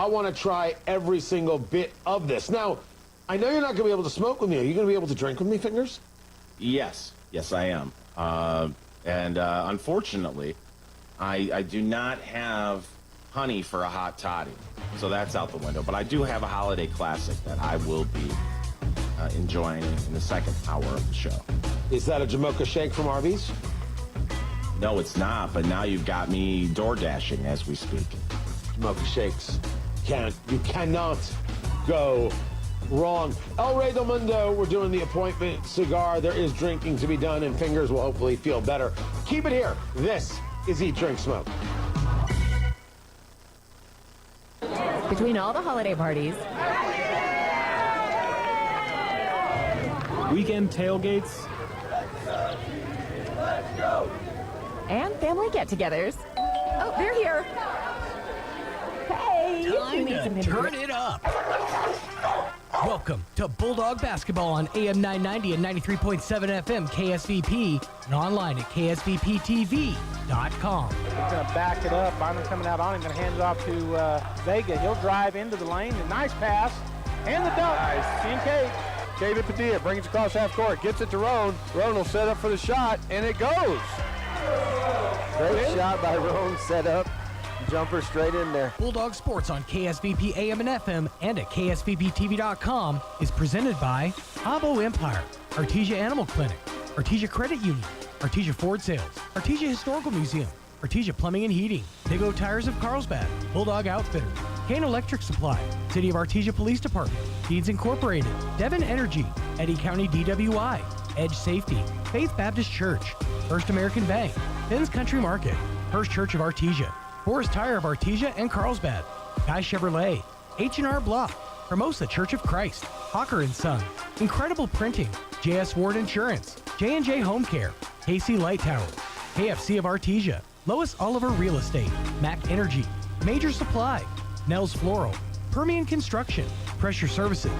want to try every single bit of this. Now, I know you're not going to be able to smoke with me. Are you going to be able to drink with me, Fingers? Yes, I am. Unfortunately, I do not have honey for a hot toddy, so that's out the window. But I do have a holiday classic that I will be enjoying in the second hour of the show. Is that a Jamocha shake from Arby's? No, it's not, but now you've got me door dashing as we speak. Jamocha shakes. You cannot go wrong. El Rey del Mundo, we're doing the appointment cigar. There is drinking to be done, and Fingers will hopefully feel better. Keep it here. This is Eat, Drink, Smoke. Between all the holiday parties, weekend tailgates, and family get-togethers. Oh, they're here. Hey, Time to turn it up. Welcome to Bulldog Basketball on AM 990 and 93.7 FM KSVP and online at ksvptv.com. He's going to back it up. Byron coming out on him, going to hand it off to Vega. He'll drive into the lane. A nice pass. And the dunk. Nice. Kincaid. David Padilla brings it across half court. Gets it to Roan. Roan will set up for the shot, and it goes. Great shot by Roan. Set up. Jumper straight in there. Bulldog Sports on KSVP AM and FM and at ksvptv.com is presented by Abo Empire, Artesia Animal Clinic, Artesia Credit Union, Artesia Ford Sales, Artesia Historical Museum, Artesia Plumbing and Heating, Big O Tires of Carlsbad, Bulldog Outfitters, Kane Electric Supply, City of Artesia Police Department, Deeds Incorporated, Devon Energy, Eddy County DWI, Edge Safety, Faith Baptist Church, First American Bank, Ben's Country Market, First Church of Artesia, Forest Tire of Artesia and Carlsbad, Guy Chevrolet, H&R Block, Hermosa Church of Christ, Hawker & Son, Incredible Printing, J.S. Ward Insurance, J&J Home Care, KC Light Towers, KFC of Artesia, Lois Oliver Real Estate, Mac Energy, Major Supply, Nels Floral, Permian Construction, Pressure Services,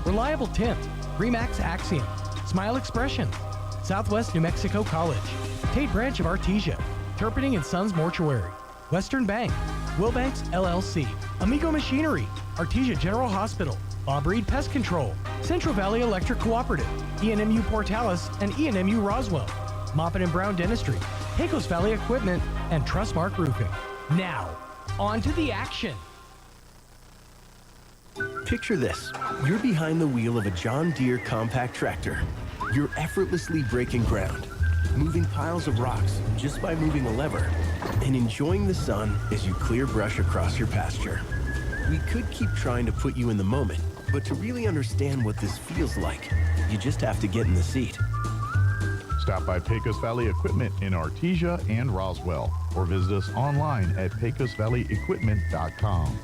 Reliable Tint, Remax Axiom, Smile Expressions, Southwest New Mexico College, Tate Branch of Artesia, Turpinning & Sons Mortuary, Western Bank, Wilbanks LLC, Amigo Machinery, Artesia General Hospital, Bob Reed Pest Control, Central Valley Electric Cooperative, ENMU Portales and ENMU Roswell, Moppin and Brown Dentistry, Pecos Valley Equipment, and Trustmark Roofing. Now, on to the action. Picture this. You're behind the wheel of a John Deere compact tractor. You're effortlessly breaking ground, moving piles of rocks just by moving a lever, and enjoying the sun as you clear brush across your pasture. We could keep trying to put you in the moment, but to really understand what this feels like, you just have to get in the seat. Stop by Pecos Valley Equipment in Artesia and Roswell, or visit us online at pecosvalleyequipment.com.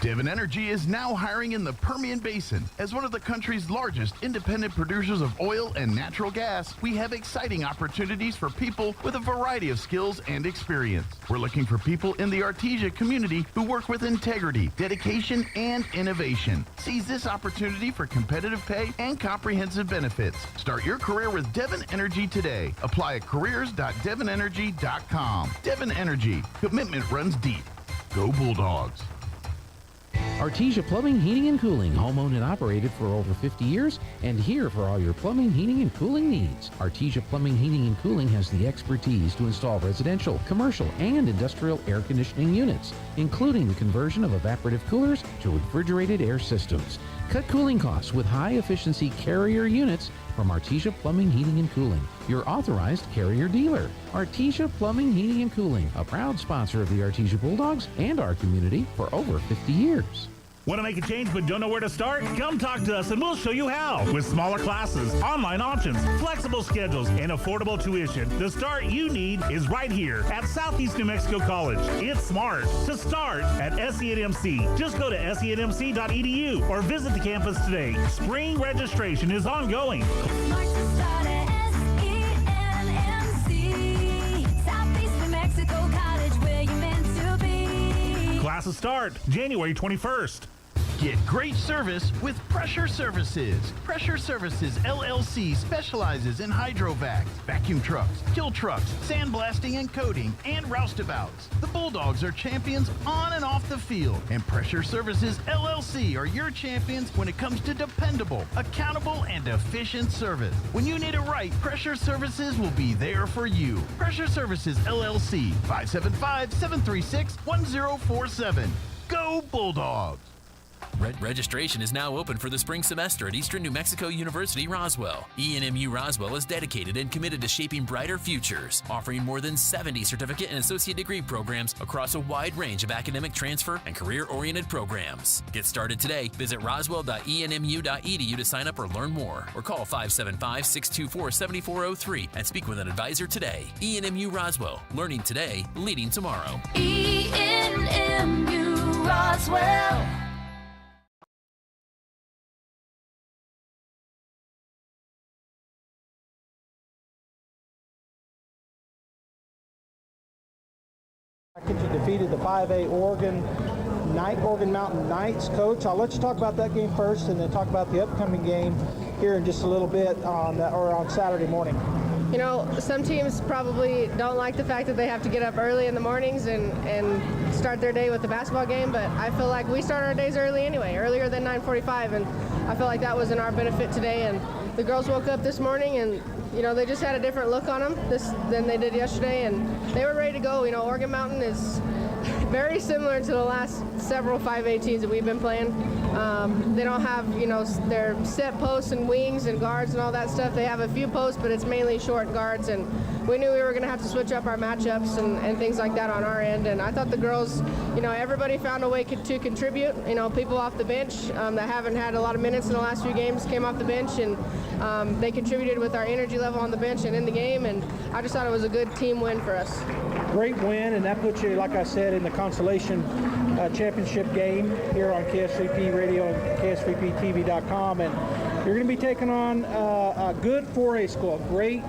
Devon Energy is now hiring in the Permian Basin. As one of the country's largest independent producers of oil and natural gas, we have exciting opportunities for people with a variety of skills and experience. We're looking for people in the Artesia community who work with integrity, dedication, and innovation. Seize this opportunity for competitive pay and comprehensive benefits. Start your career with Devon Energy today. Apply at careers.devonenergy.com. Devon Energy. Commitment runs deep. Go Bulldogs. Artesia Plumbing, Heating, and Cooling, home-owned and operated for over 50 years, and here for all your plumbing, heating, and cooling needs. Artesia Plumbing, Heating, and Cooling has the expertise to install residential, commercial, and industrial air conditioning units, including the conversion of evaporative coolers to refrigerated air systems. Cut cooling costs with high-efficiency Carrier units from Artesia Plumbing, Heating, and Cooling, your authorized Carrier dealer. Artesia Plumbing, Heating, and Cooling, a proud sponsor of the Artesia Bulldogs and our community for over 50 years. Want to make a change but don't know where to start? Come talk to us and we'll show you how. With smaller classes, online options, flexible schedules, and affordable tuition, the start you need is right here at Southeast New Mexico College. It's smart to start at SENMC. Just go to senmc.edu or visit the campus today. Spring registration is ongoing. Smart to start at SENMC. Southeast New Mexico College, where you're meant to be. Classes start January 21st. Get great service with Pressure Services. Pressure Services LLC specializes in hydrovac, vacuum trucks, kill trucks, sandblasting and coating, and roustabouts. The Bulldogs are champions on and off the field, and Pressure Services LLC are your champions when it comes to dependable, accountable, and efficient service. When you need it right, Pressure Services will be there for you. Pressure Services LLC, 575-736-1047. Go Bulldogs! Registration is now open for the spring semester at Eastern New Mexico University, Roswell. ENMU Roswell is dedicated and committed to shaping brighter futures, offering more than 70 certificate and associate degree programs across a wide range of academic transfer and career-oriented programs. Get started today. Visit roswell.enmu.edu to sign up or learn more, or call 575-624-7403 and speak with an advisor today. ENMU Roswell, learning today, leading tomorrow. ENMU Roswell. You defeated the 5A Oregon Mountain Knights. Coach, I'll let you talk about that game first and then talk about the upcoming game here in just a little bit on Saturday morning. You know, some teams probably don't like the fact that they have to get up early in the mornings and start their day with the basketball game, but I feel like we start our days early anyway, earlier than 9:45, and I feel like that was in our benefit today. And the girls woke up this morning and, you know, they just had a different look on them than they did yesterday, and they were ready to go. You know, Oregon Mountain is very similar to the last several 5A teams that we've been playing. They don't have, you know, their set posts and wings and guards and all that stuff. They have a few posts, but it's mainly short guards, and we knew we were going to have to switch up our matchups and things like that on our end. And I thought the girls, you know, everybody found a way to contribute. You know, people off the bench that haven't had a lot of minutes in the last few games came off the bench, and they contributed with our energy level on the bench and in the game, and I just thought it was a good team win for us. Great win, and that puts you, like I said, in the Consolation Championship game here on KSVP Radio and KSVPTV.com, and you're going to be taking on a good 4A school. Great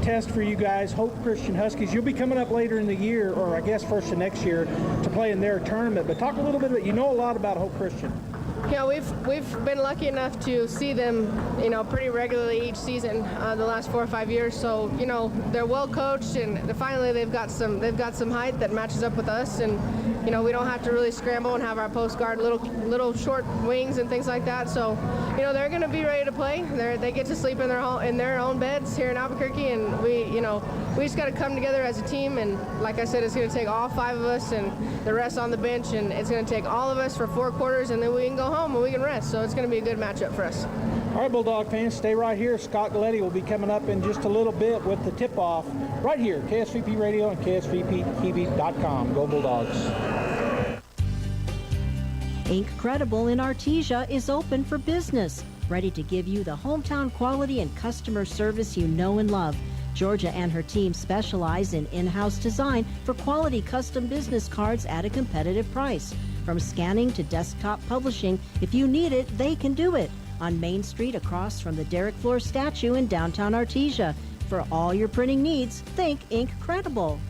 test for you guys, Hope Christian Huskies. You'll be coming up later in the year, or I guess first of next year, to play in their tournament. But talk a little bit about, you know a lot about Hope Christian. Yeah, we've been lucky enough to see them, you know, pretty regularly each season the last 4 or 5 years. So, you know, they're well coached, and finally they've got some height that matches up with us, and you know, we don't have to really scramble and have our post guard little short wings and things like that. So, you know, they're going to be ready to play. They get to sleep in their own beds here in Albuquerque, and we just got to come together as a team. And like I said, it's going to take all 5 of us and the rest on the bench, and it's going to take all of us for 4 quarters, and then we can go home and we can rest. So it's going to be a good matchup for us. All right, Bulldog fans, stay right here. Scott Galletti will be coming up in just a little bit with the tip-off right here, KSVP Radio and KSVPTV.com. Go Bulldogs. Incredible in Artesia is open for business, ready to give you the hometown quality and customer service you know and love. Georgia and her team specialize in in-house design for quality custom business cards at a competitive price. From scanning to desktop publishing, if you need it, they can do it. On Main Street across from the Derek Floor statue in downtown Artesia. For all your printing needs, think Incredible.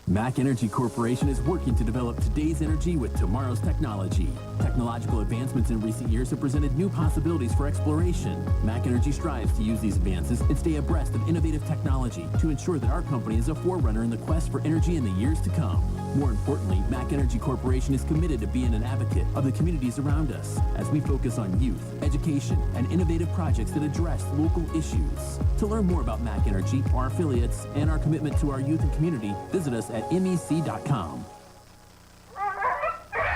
Mac Energy Corporation is working to develop today's energy with tomorrow's technology. Technological advancements in recent years have presented new possibilities for exploration. Mac Energy strives to use these advances and stay abreast of innovative technology to ensure that our company is a forerunner in the quest for energy in the years to come. More importantly, Mac Energy Corporation is committed to being an advocate of the communities around us as we focus on youth, education, and innovative projects that address local issues. To learn more about Mac Energy, our affiliates, and our commitment to our youth and community, visit us at MEC.com.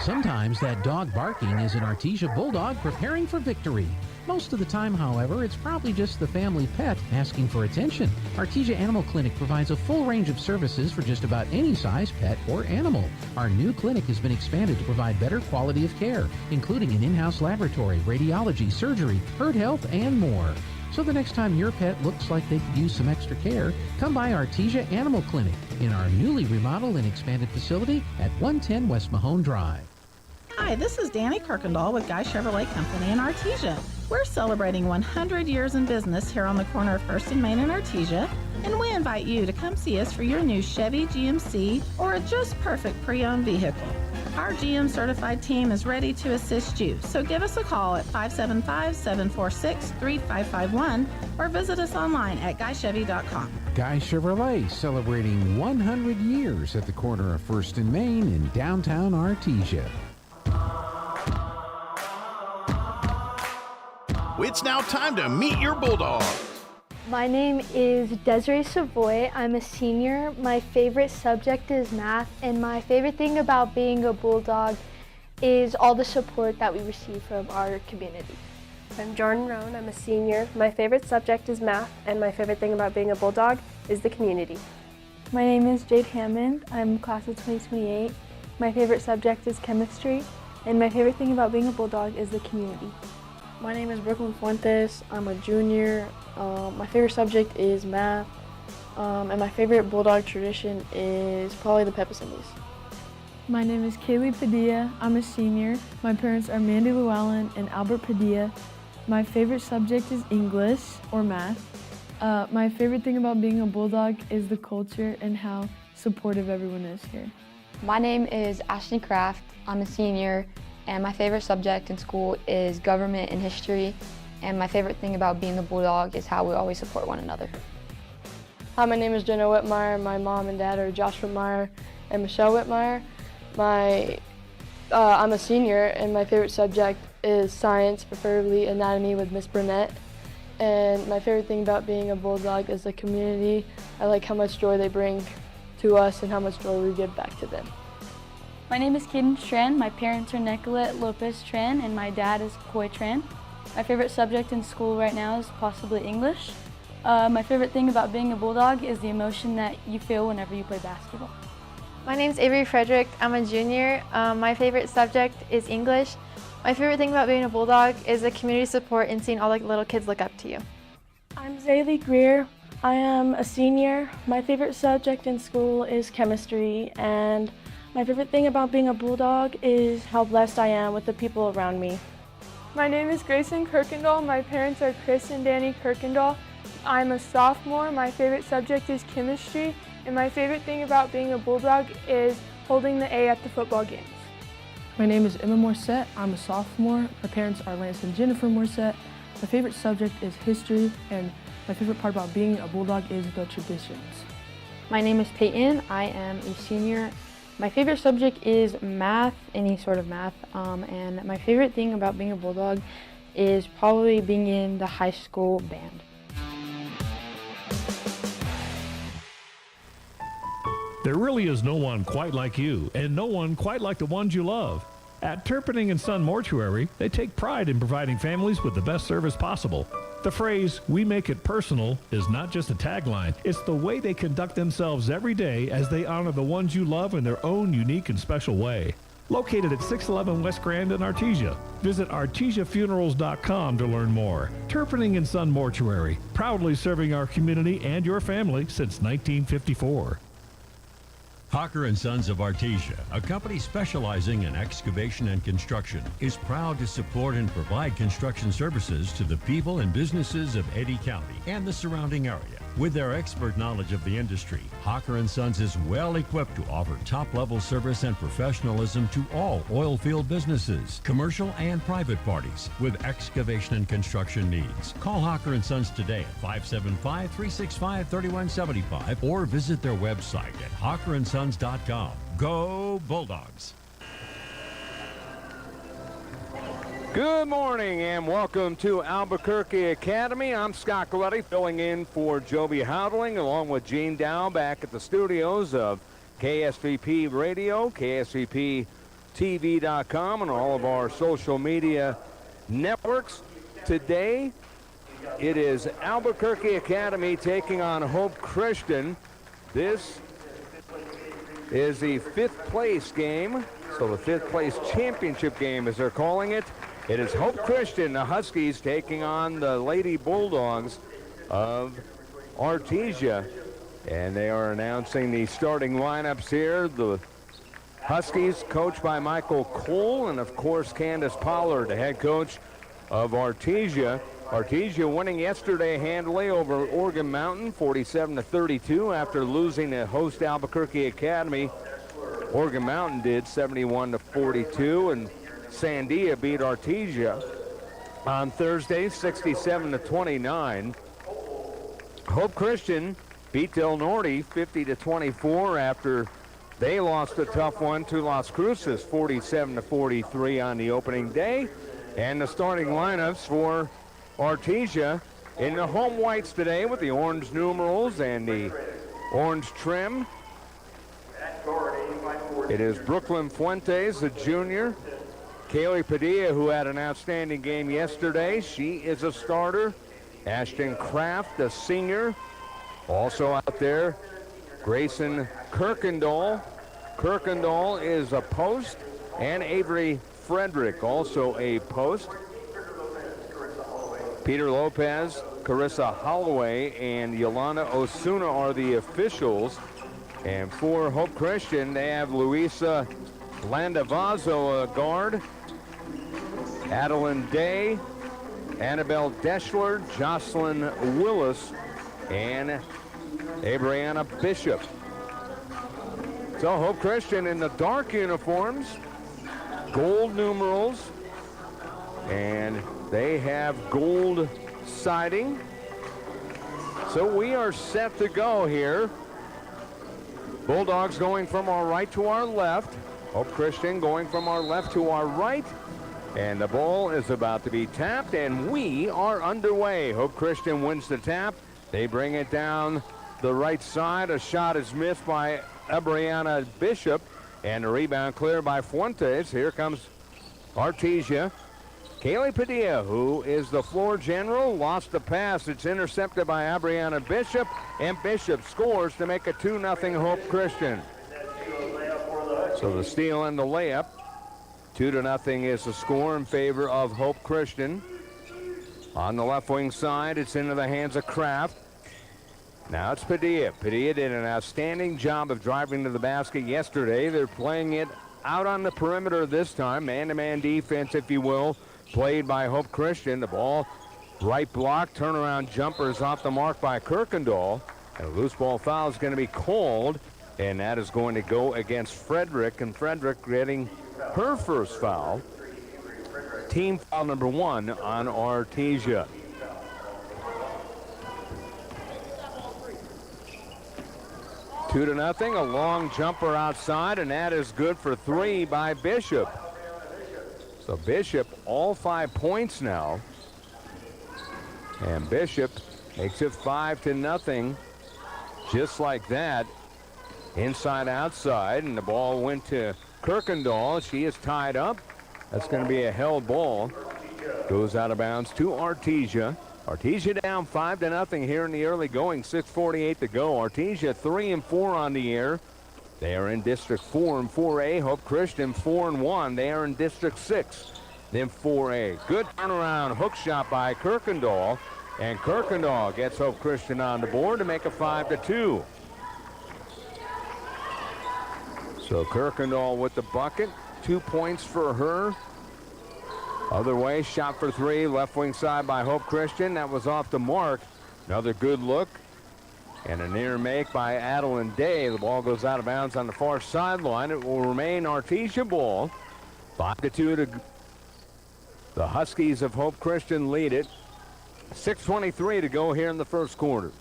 Sometimes that dog barking is an Artesia Bulldog preparing for victory. Most of the time, however, it's probably just the family pet asking for attention. Artesia Animal Clinic provides a full range of services for just about any size pet or animal. Our new clinic has been expanded to provide better quality of care, including an in-house laboratory, radiology, surgery, herd health, and more. So the next time your pet looks like they could use some extra care, come by Artesia Animal Clinic in our newly remodeled and expanded facility at 110 West Mahone Drive. Hi, this is Danny Kirkendall with Guy Chevrolet Company in Artesia. We're celebrating 100 years in business here on the corner of 1st and Main in Artesia, and we invite you to come see us for your new Chevy, GMC, or a just perfect pre-owned vehicle. Our GM certified team is ready to assist you, so give us a call at 575-746-3551 or visit us online at guychevy.com. Guy Chevrolet, celebrating 100 years at the corner of 1st and Main in downtown Artesia. It's now time to meet your Bulldog. My name is Desiree Savoy. I'm a senior. My favorite subject is math, and my favorite thing about being a Bulldog is all the support that we receive from our community. I'm Jordan Roan. I'm a senior. My favorite subject is math, and my favorite thing about being a Bulldog is the community. My name is Jade Hammond. I'm class of 2028. My favorite subject is chemistry, and my favorite thing about being a Bulldog is the community. My name is Brooklyn Fuentes. I'm a junior. My favorite subject is math, and my favorite Bulldog tradition is probably the pep assemblies. My name is Kaylee Padilla. I'm a senior. My parents are Mandy Llewellyn and Albert Padilla. My favorite subject is English or math. My favorite thing about being a Bulldog is the culture and how supportive everyone is here. My name is Ashton Kraft. I'm a senior, and my favorite subject in school is government and history. And my favorite thing about being a Bulldog is how we always support one another. Hi, my name is Jenna Whitmire. My mom and dad are Josh Whitmire and Michelle Whitmire. I'm a senior, and my favorite subject is science, preferably anatomy with Miss Burnett. And my favorite thing about being a Bulldog is the community. I like how much joy they bring to us and how much joy we give back to them. My name is Kaden Tran. My parents are Nicolette Lopez Tran, and my dad is Coy Tran. My favorite subject in school right now is possibly English. My favorite thing about being a Bulldog is the emotion that you feel whenever you play basketball. My name's Avery Frederick. I'm a junior. My favorite subject is English. My favorite thing about being a Bulldog is the community support and seeing all the little kids look up to you. I'm Zaylee Greer. I am a senior. My favorite subject in school is chemistry, and my favorite thing about being a Bulldog is how blessed I am with the people around me. My name is Grayson Kirkendall. My parents are Chris and Danny Kirkendall. I'm a sophomore. My favorite subject is chemistry, and my favorite thing about being a Bulldog is holding the A at the football games. My name is Emma Morissette. I'm a sophomore. My parents are Lance and Jennifer Morissette. My favorite subject is history, and my favorite part about being a Bulldog is the traditions. My name is Peyton. I am a senior. My favorite subject is math, any sort of math, and my favorite thing about being a Bulldog is probably being in the high school band. There really is no one quite like you, and no one quite like the ones you love. At Turpinning & Son Mortuary, they take pride in providing families with the best service possible. The phrase, "we make it personal," is not just a tagline, it's the way they conduct themselves every day as they honor the ones you love in their own unique and special way. Located at 611 West Grand in Artesia. Visit artesiafunerals.com to learn more. Turpinning & Son Mortuary, proudly serving our community and your family since 1954. Hawker & Sons of Artesia, a company specializing in excavation and construction, is proud to support and provide construction services to the people and businesses of Eddy County and the surrounding area. With their expert knowledge of the industry, Hawker & Sons is well equipped to offer top-level service and professionalism to all oil field businesses, commercial and private parties with excavation and construction needs. Call Hawker & Sons today at 575-365-3175 or visit their website at hawkerandsons.com. Go Bulldogs! Good morning and welcome to Albuquerque Academy. I'm Scott Coletti filling in for Joby Houdling along with Gene Dow back at the studios of KSVP Radio, KSVPTV.com, and all of our social media networks. Today, it is Albuquerque Academy taking on Hope Christian. This is the fifth place game, so the fifth place championship game as they're calling it. It is Hope Christian, the Huskies, taking on the Lady Bulldogs of Artesia. And they are announcing the starting lineups here. The Huskies coached by Michael Cole and, of course, Candace Pollard, the head coach of Artesia. Artesia winning yesterday handily over Organ Mountain, 47-32, after losing to host Albuquerque Academy Oregon Mountain did 71-42, and Sandia beat Artesia on Thursday 67-29. Hope Christian beat Del Norte 50-24 after they lost a tough one to Las Cruces 47-43 on the opening day. And the starting lineups for Artesia in the home whites today with the orange numerals and the orange trim. It is Brooklyn Fuentes, the junior. Kaylee Padilla, who had an outstanding game yesterday. She is a starter. Ashton Kraft, a senior. Also out there, Grayson Kirkendall. Kirkendall is a post. And Avery Frederick, also a post. Peter Lopez, Carissa Holloway, and Yolanda Osuna are the officials. And for Hope Christian, they have Luisa Landavazo, a guard. Adeline Day, Annabelle Deschler, Jocelyn Willis, and Abriana Bishop. So Hope Christian in the dark uniforms, gold numerals, and they have gold siding. So we are set to go here. Bulldogs going from our right to our left. Hope Christian going from our left to our right. And the ball is about to be tapped, and we are underway. Hope Christian wins the tap. They bring it down the right side. A shot is missed by Abriana Bishop, and a rebound cleared by Fuentes. Here comes Artesia. Kaylee Padilla, who is the floor general, lost the pass. It's intercepted by Abriana Bishop, and Bishop scores to make it 2-0 Hope Christian. So the steal and the layup. 2-0 is the score in favor of Hope Christian. On the left wing side, it's into the hands of Kraft. Now it's Padilla. Padilla did an outstanding job of driving to the basket yesterday. They're playing it out on the perimeter this time. Man-to-man defense, if you will, played by Hope Christian. The ball, right block, turnaround jumpers off the mark by Kirkendall. And a loose ball foul is going to be called, and that is going to go against Frederick, and Frederick getting her first foul. Team foul number 1 on Artesia. Two to nothing, a long jumper outside, and that is good for 3 by Bishop. So Bishop, all 5 points now. And Bishop makes it 5-0, just like that. Inside, outside, and the ball went to Kirkendall. She is tied up. That's going to be a held ball. Goes out of bounds to Artesia. Artesia down 5-0 here in the early going. 6:48 to go. Artesia 3-4 on the year. They are in District 4 and 4A. Hope Christian 4-1. They are in District 6. Then 4A. Good turnaround hook shot by Kirkendall. And Kirkendall gets Hope Christian on the board to make it 5-2. So Kirkendall with the bucket. 2 points for her. Other way, shot for 3, left wing side by Hope Christian. That was off the mark. Another good look. And a near make by Adeline Day. The ball goes out of bounds on the far sideline. It will remain Artesia ball. 5-2 to the Huskies of Hope Christian lead it. 6:23 to go here in the first quarter.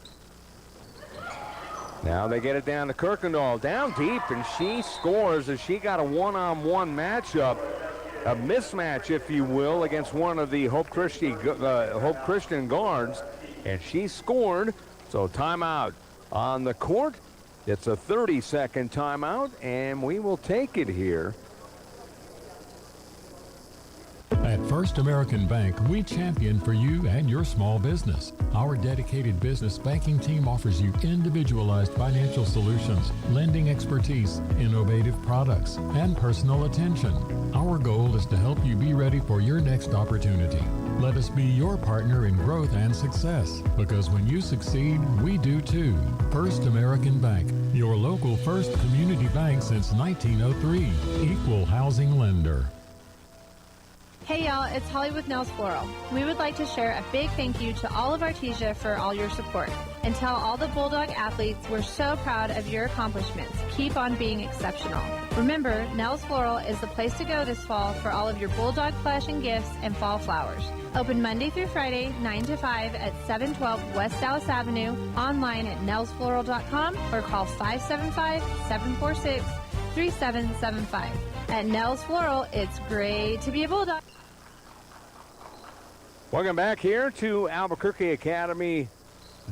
Now they get it down to Kirkendall. Down deep, and she scores as she got a one-on-one matchup. A mismatch, if you will, against one of the Hope Christian guards, and she scored. So timeout on the court. It's a 30-second timeout, and we will take it here. At First American Bank, we champion for you and your small business. Our dedicated business banking team offers you individualized financial solutions, lending expertise, innovative products, and personal attention. Our goal is to help you be ready for your next opportunity. Let us be your partner in growth and success, because when you succeed, we do too. First American Bank, your local first community bank since 1903. Equal housing lender. Hey y'all, it's Holly with Nails Floral. We would like to share a big thank you to all of Artesia for all your support. and tell all the Bulldog athletes we're so proud of your accomplishments. Keep on being exceptional. Remember, Nell's Floral is the place to go this fall for all of your Bulldog flesh and gifts and fall flowers. Open Monday through Friday, 9 to 5 at 712 West Dallas Avenue, online at nellsfloral.com or call 575-746-3775. At Nell's Floral, it's great to be a Bulldog. Welcome back here to Albuquerque Academy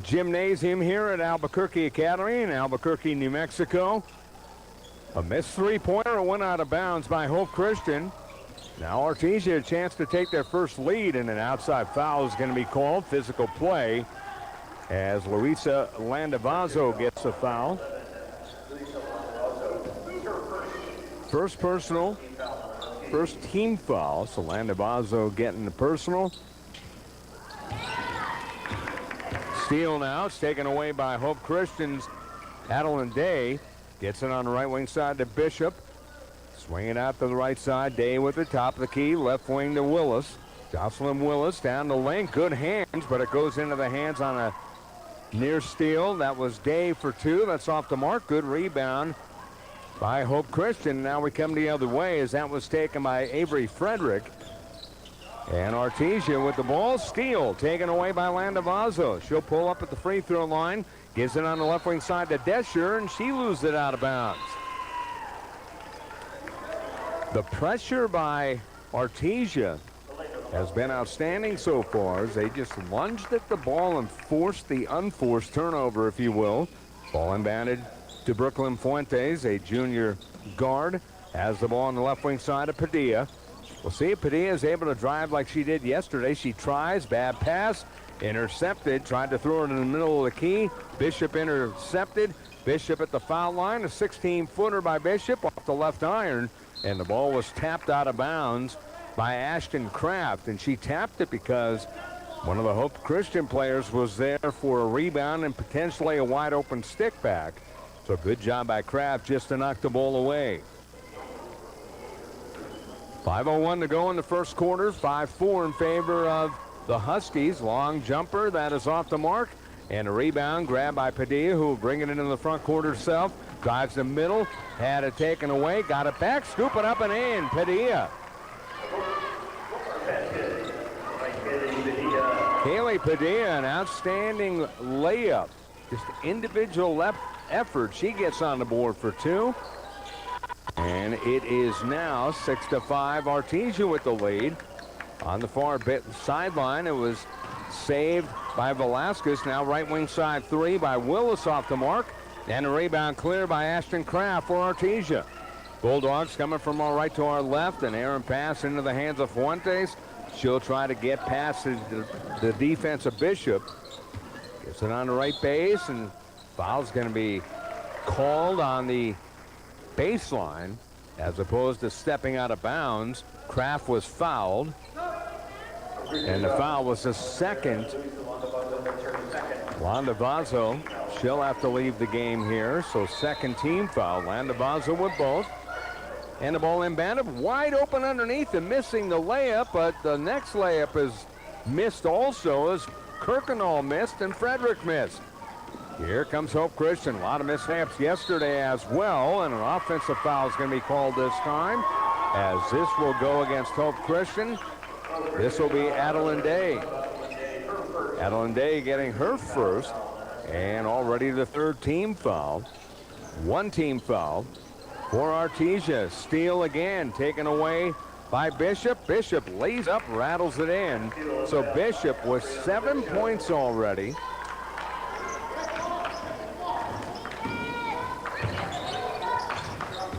Gymnasium here at Albuquerque Academy in Albuquerque, New Mexico. A missed three-pointer, went out of bounds by Hope Christian. Now Artesia a chance to take their first lead, and an outside foul is going to be called. Physical play as Luisa Landavazo gets a foul. First personal, first team foul. So Landavazo getting the personal. Steal now. It's taken away by Hope Christian's Adeline Day. Gets it on the right wing side to Bishop. Swinging out to the right side. Day with the top of the key. Left wing to Willis. Jocelyn Willis down the lane. Good hands, but it goes into the hands on a near steal. That was Day for two. That's off the mark. Good rebound by Hope Christian. Now we come the other way as that was taken by Avery Frederick. And Artesia with the ball. Steal taken away by Landavazo. She'll pull up at the free throw line. Gives it on the left wing side to Desher, and she loses it out of bounds. The pressure by Artesia has been outstanding so far as they just lunged at the ball and forced the unforced turnover, if you will. Ball inbounded to Brooklyn Fuentes, a junior guard. Has the ball on the left wing side of Padilla. We'll see if Padilla is able to drive like she did yesterday. She tries, bad pass, intercepted, tried to throw it in the middle of the key. Bishop intercepted. Bishop at the foul line, a 16-footer by Bishop off the left iron, and the ball was tapped out of bounds by Ashton Kraft, and she tapped it because one of the Hope Christian players was there for a rebound and potentially a wide open stick back. So good job by Kraft just to knock the ball away. 5:01 to go in the first quarter. 5-4 in favor of the Huskies. Long jumper, that is off the mark. And a rebound grabbed by Padilla, who will bring it into the front court herself. Drives the middle, had it taken away, got it back, scoop it up and in. Padilla. Kaylee Padilla, an outstanding layup. Just individual effort. She gets on the board for two. And it is now 6-5. Artesia with the lead. On the far sideline, it was saved by Velasquez. Now right wing side three by Willis off the mark. And a rebound clear by Ashton Kraft for Artesia. Bulldogs coming from our right to our left. An errant pass into the hands of Fuentes. She'll try to get past the defense of Bishop. Gets it on the right base, and foul's going to be called on the baseline as opposed to stepping out of bounds. Kraft was fouled, and the foul was the second. Landavazo, she'll have to leave the game here, so second team foul. Landavazo with both, and the ball inbounded wide open underneath and missing the layup, but the next layup is missed also as Kirkendall missed and Frederick missed. Here comes Hope Christian. A lot of mishaps yesterday as well, and an offensive foul is going to be called this time as this will go against Hope Christian. This will be Adeline Day. Adeline Day getting her first, and already the third team foul. One team foul for Artesia. Steal again, taken away by Bishop. Bishop lays up, rattles it in. So Bishop with 7 points already.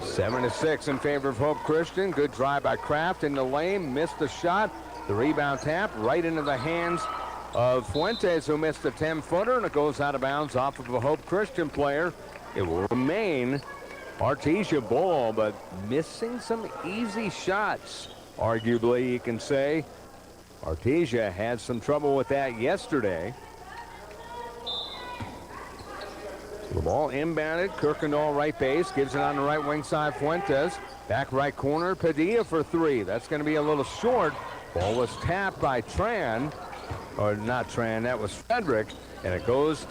7-6 in favor of Hope Christian. Good drive by Kraft in the lane. Missed the shot. The rebound tap right into the hands of Fuentes, who missed a 10-footer, and it goes out of bounds off of a Hope Christian player. It will remain Artesia ball, but missing some easy shots, arguably, you can say. Artesia had some trouble with that yesterday. The ball inbounded. Kirkendall right base. Gives it on the right wing side. Fuentes. Back right corner. Padilla for three. That's going to be a little short. Ball was tapped by Tran. Or not Tran. That was Frederick. And it goes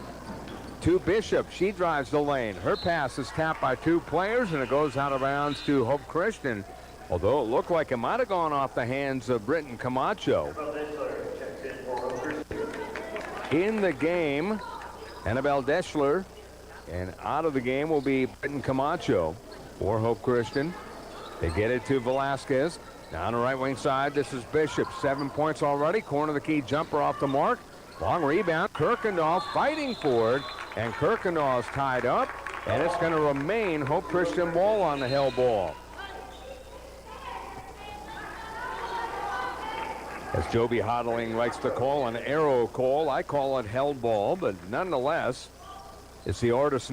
to Bishop. She drives the lane. Her pass is tapped by 2 players, and it goes out of bounds to Hope Christian, although it looked like it might have gone off the hands of Britton Camacho. In the game, Annabelle Deschler, and out of the game will be Britton Camacho for Hope Christian. They get it to Velasquez. Down the right wing side, this is Bishop. 7 points already. Corner of the key jumper off the mark. Long rebound. Kirkendall fighting for it, and Kirkendall is tied up, and it's going to remain Hope Christian ball on the hell ball. As Joby Hodling likes to call an arrow call, I call it held ball, but nonetheless, it's the artist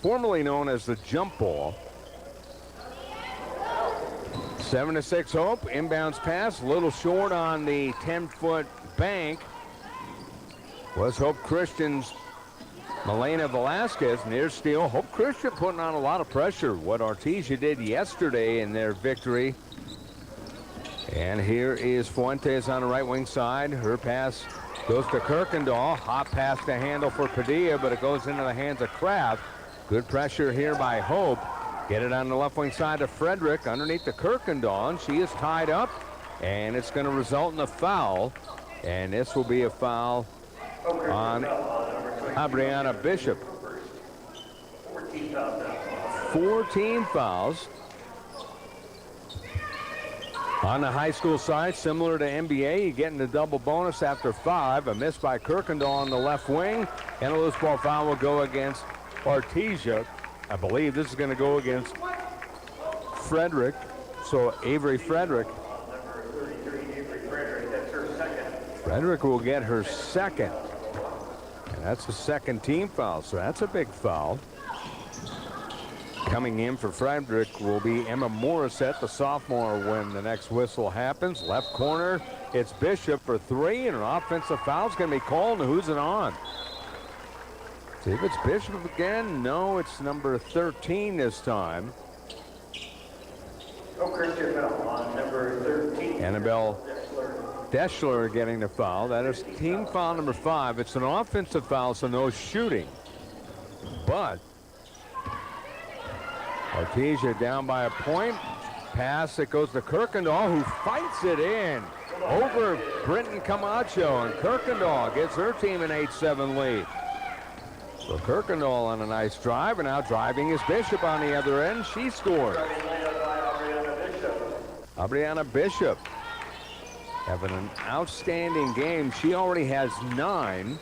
formerly known as the jump ball. 7-6 Hope. Inbounds pass, a little short on the 10-foot bank. Was Hope Christian's Milena Velasquez. Near steal. Hope Christian putting on a lot of pressure. What Artesia did yesterday in their victory. And here is Fuentes on the right wing side. Her pass goes to Kirkendall. Hot pass to handle for Padilla, but it goes into the hands of Kraft. Good pressure here by Hope. Get it on the left wing side to Frederick underneath the Kirkendall, and she is tied up, and it's going to result in a foul. And this will be a foul on Abriana Bishop. 14 fouls. On the high school side, similar to NBA, you get in the double bonus after 5. A miss by Kirkendall on the left wing, and a loose ball foul will go against Artesia. I believe this is going to go against Frederick. So Avery Frederick. Frederick will get her second. And that's a second team foul, so that's a big foul. Coming in for Frederick will be Emma Morissette, the sophomore, when the next whistle happens. Left corner, it's Bishop for 3, and an offensive foul is going to be called. Who's it on? See if it's Bishop again. No, it's number 13 this time. Number 13. Annabelle Deschler getting the foul. That is team foul number 5. It's an offensive foul, so no shooting. But Artesia down by a point. Pass, it goes to Kirkendall, who fights it in over Britton Camacho, and Kirkendall gets her team an 8-7 lead. So Kirkendall on a nice drive, and now driving is Bishop on the other end. She scores. Abriana Bishop having an outstanding game. She already has 9.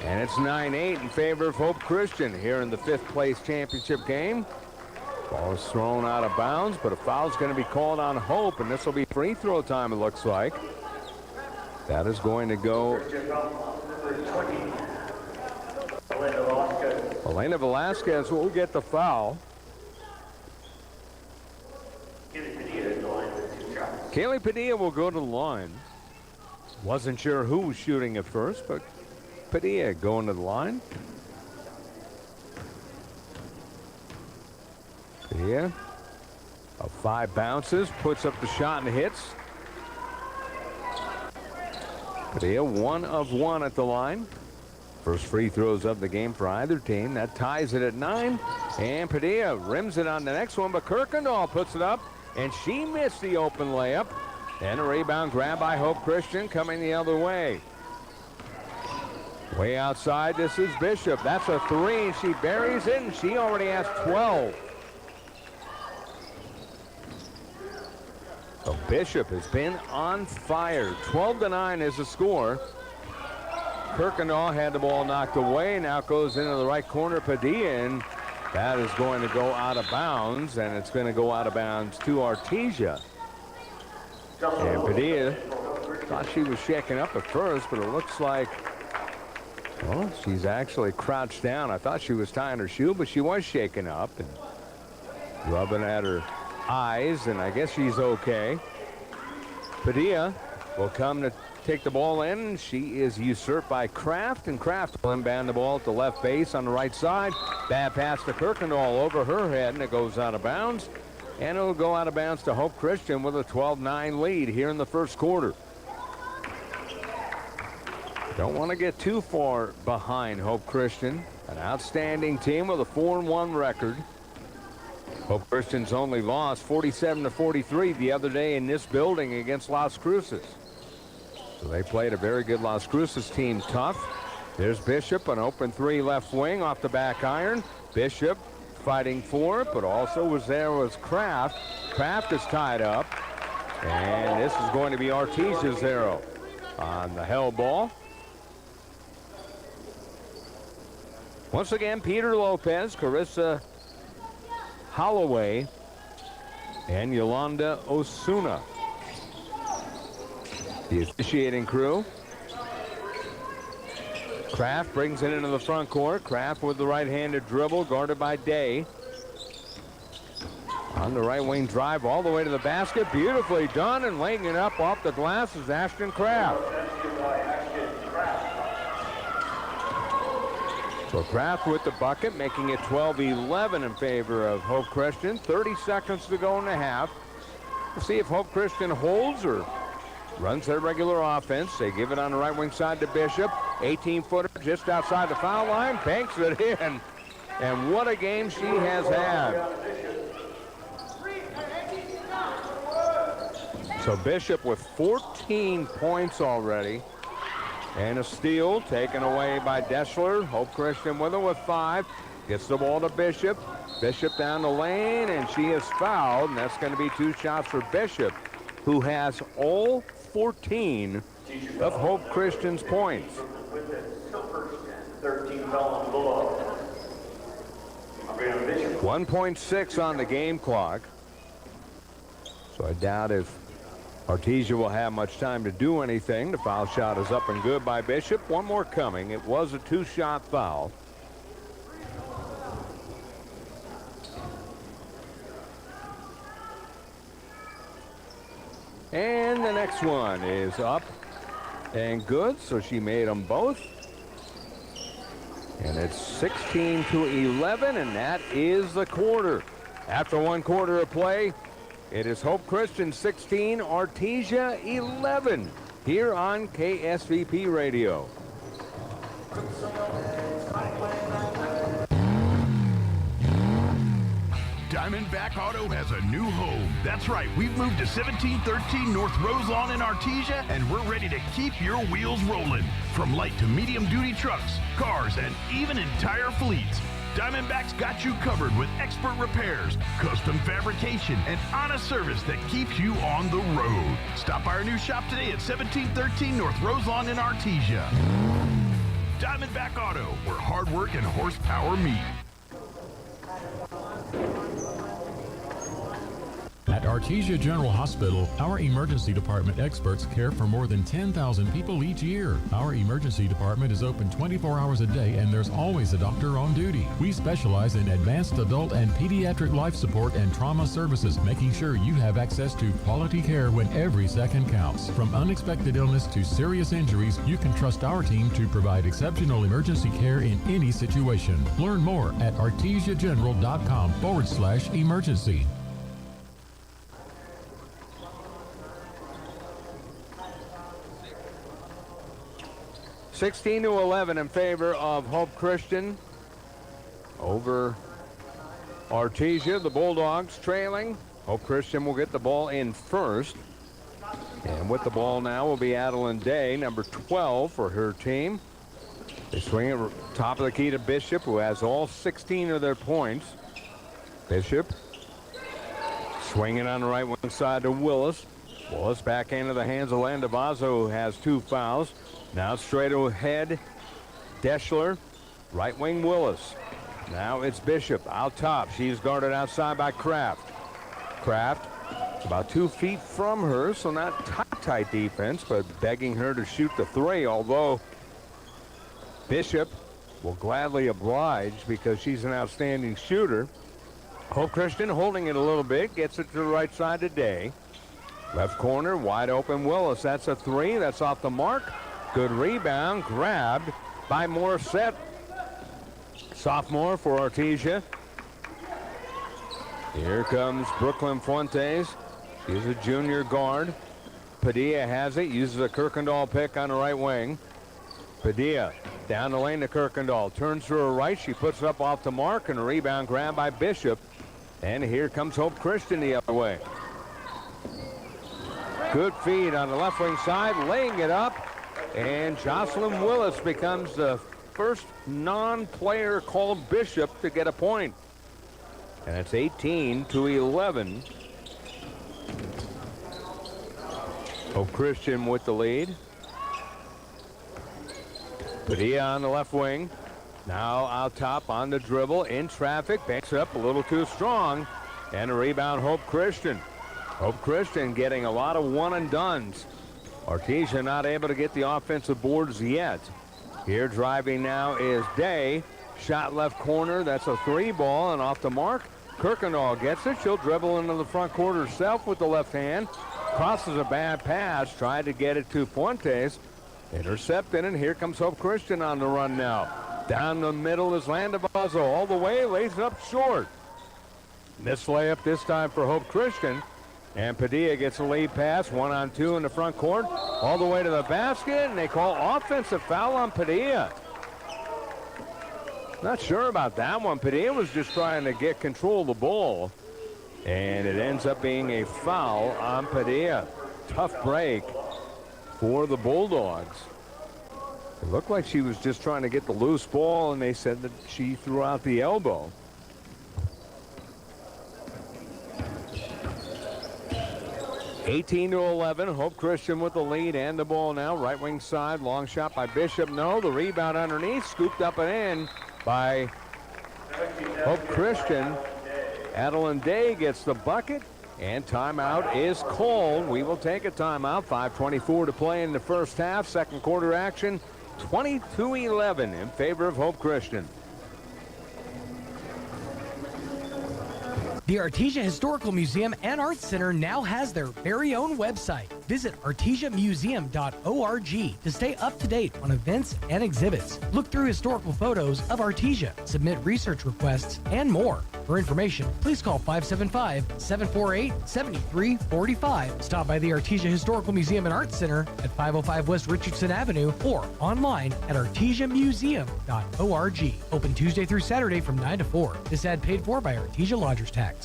And it's 9-8 in favor of Hope Christian here in the 5th place championship game. Ball is thrown out of bounds, but a foul is going to be called on Hope, and this will be free throw time, it looks like. That is going to go. Elena Velasquez will get the foul. Kaylee Padilla will go to the line. Wasn't sure who was shooting at first, but Padilla going to the line. Padilla of 5 bounces, puts up the shot and hits. Padilla 1 of 1 at the line. First free throws of the game for either team. That ties it at 9. And Padilla rims it on the next one, but Kirkendall puts it up, and she missed the open layup. And a rebound grab by Hope Christian coming the other way. Way outside, this is Bishop. That's a 3. She buries it, and she already has 12. So Bishop has been on fire. 12-9 is the score. Kirkendall had the ball knocked away. Now it goes into the right corner. Padilla, and that is going to go out of bounds, and it's going to go out of bounds to Artesia. And Padilla thought she was shaking up at first, but it looks like, well, she's actually crouched down. I thought she was tying her shoe, but she was shaking up and rubbing at her eyes, and I guess she's okay. Padilla will come to take the ball in. She is usurped by Kraft, and Kraft will inbound the ball at the left base on the right side. Bad pass to Kirkendall over her head, and it goes out of bounds. And it'll go out of bounds to Hope Christian with a 12-9 lead here in the first quarter. Don't want to get too far behind Hope Christian. An outstanding team with a 4-1 record. Hope Christian's only lost 47-43 the other day in this building against Las Cruces. So they played a very good Las Cruces team tough. There's Bishop, an open 3 left wing off the back iron. Bishop fighting for it, but also was Kraft. Kraft is tied up. And this is going to be Artesia's arrow on the held ball. Once again, Peter Lopez, Carissa Holloway, and Yolanda Osuna. The officiating crew. Kraft brings it into the front court. Kraft with the right-handed dribble, guarded by Day. On the right wing drive all the way to the basket. Beautifully done, and laying it up off the glass is Ashton Kraft. So Kraft with the bucket, making it 12-11 in favor of Hope Christian. 30 seconds to go in the half. We'll see if Hope Christian holds or runs their regular offense. They give it on the right wing side to Bishop. 18-footer just outside the foul line. Banks it in. And what a game she has had. So Bishop with 14 points already. And a steal taken away by Deschler. Hope Christian with her with 5. Gets the ball to Bishop. Bishop down the lane, and she is fouled. And that's going to be 2 shots for Bishop, who has all 14 of Hope Christian's points. 1.6 on the game clock. So I doubt if Artesia will have much time to do anything. The foul shot is up and good by Bishop. One more coming. It was a 2-shot foul. And the next one is up and good, so she made them both. And it's 16-11, and that is the quarter. After 1 quarter of play, it is Hope Christian 16, Artesia 11, here on KSVP Radio. Diamondback Auto has a new home. That's right, we've moved to 1713 North Roselawn in Artesia, and we're ready to keep your wheels rolling. From light to medium duty trucks, cars, and even entire fleets, Diamondback's got you covered with expert repairs, custom fabrication, and honest service that keeps you on the road. Stop by our new shop today at 1713 North Roselawn in Artesia. Diamondback Auto, where hard work and horsepower meet. At Artesia General Hospital, our emergency department experts care for more than 10,000 people each year. Our emergency department is open 24 hours a day, and there's always a doctor on duty. We specialize in advanced adult and pediatric life support and trauma services, making sure you have access to quality care when every second counts. From unexpected illness to serious injuries, you can trust our team to provide exceptional emergency care in any situation. Learn more at artesiageneral.com/emergency. 16-11 in favor of Hope Christian over Artesia. The Bulldogs trailing. Hope Christian will get the ball in first. And with the ball now will be Adeline Day, number 12 for her team. They swing it top of the key to Bishop, who has all 16 of their points. Bishop swinging on the right wing side to Willis. Willis back into the hands of Landavazo, who has 2 fouls. Now straight ahead, Deschler, right wing Willis. Now it's Bishop out top. She's guarded outside by Kraft. Kraft is about 2 feet from her, so not tight defense, but begging her to shoot the 3, although Bishop will gladly oblige because she's an outstanding shooter. Hope Christian holding it a little bit, gets it to the right side today. Left corner, wide open Willis. That's a 3. That's off the mark. Good rebound, grabbed by Morissette. Sophomore for Artesia. Here comes Brooklyn Fuentes. She's a junior guard. Padilla has it, uses a Kirkendall pick on the right wing. Padilla down the lane to Kirkendall. Turns to her right. She puts it up off the mark, and a rebound grab by Bishop. And here comes Hope Christian the other way. Good feed on the left wing side, laying it up. And Jocelyn Willis becomes the first non-player called Bishop to get a point. And it's 18-11. Hope Christian with the lead. Padilla on the left wing. Now out top on the dribble, in traffic, backs up a little too strong. And a rebound, Hope Christian. Hope Christian getting a lot of one-and-dones. Artesia not able to get the offensive boards yet. Here driving now is Day. Shot left corner, that's a three ball, and off the mark. Kirkendall gets it. She'll dribble into the front court herself with the left hand. Crosses a bad pass, tried to get it to Fuentes. Intercepted, and here comes Hope Christian on the run now. Down the middle is Landavazo all the way, lays it up short. Missed layup this time for Hope Christian. And Padilla gets a lead pass, 1-on-2 in the front court, all the way to the basket, and they call offensive foul on Padilla. Not sure about that one. Padilla was just trying to get control of the ball, and it ends up being a foul on Padilla. Tough break for the Bulldogs. It looked like she was just trying to get the loose ball, and they said that she threw out the elbow. (18-11). Hope Christian with the lead and the ball now. Right wing side, long shot by Bishop. No, the rebound underneath, scooped up and in by Hope Christian. Adeline Day gets the bucket, and timeout is called. We will take a timeout. 5:24 to play in the first half. Second quarter action, 22-11 in favor of Hope Christian. The Artesia Historical Museum and Arts Center now has their very own website. Visit artesiamuseum.org to stay up to date on events and exhibits. Look through historical photos of Artesia, submit research requests, and more. For information, please call 575-748-7345. Stop by the Artesia Historical Museum and Arts Center at 505 West Richardson Avenue or online at artesiamuseum.org. Open Tuesday through Saturday from 9 to 4. This ad paid for by Artesia Lodgers Tax.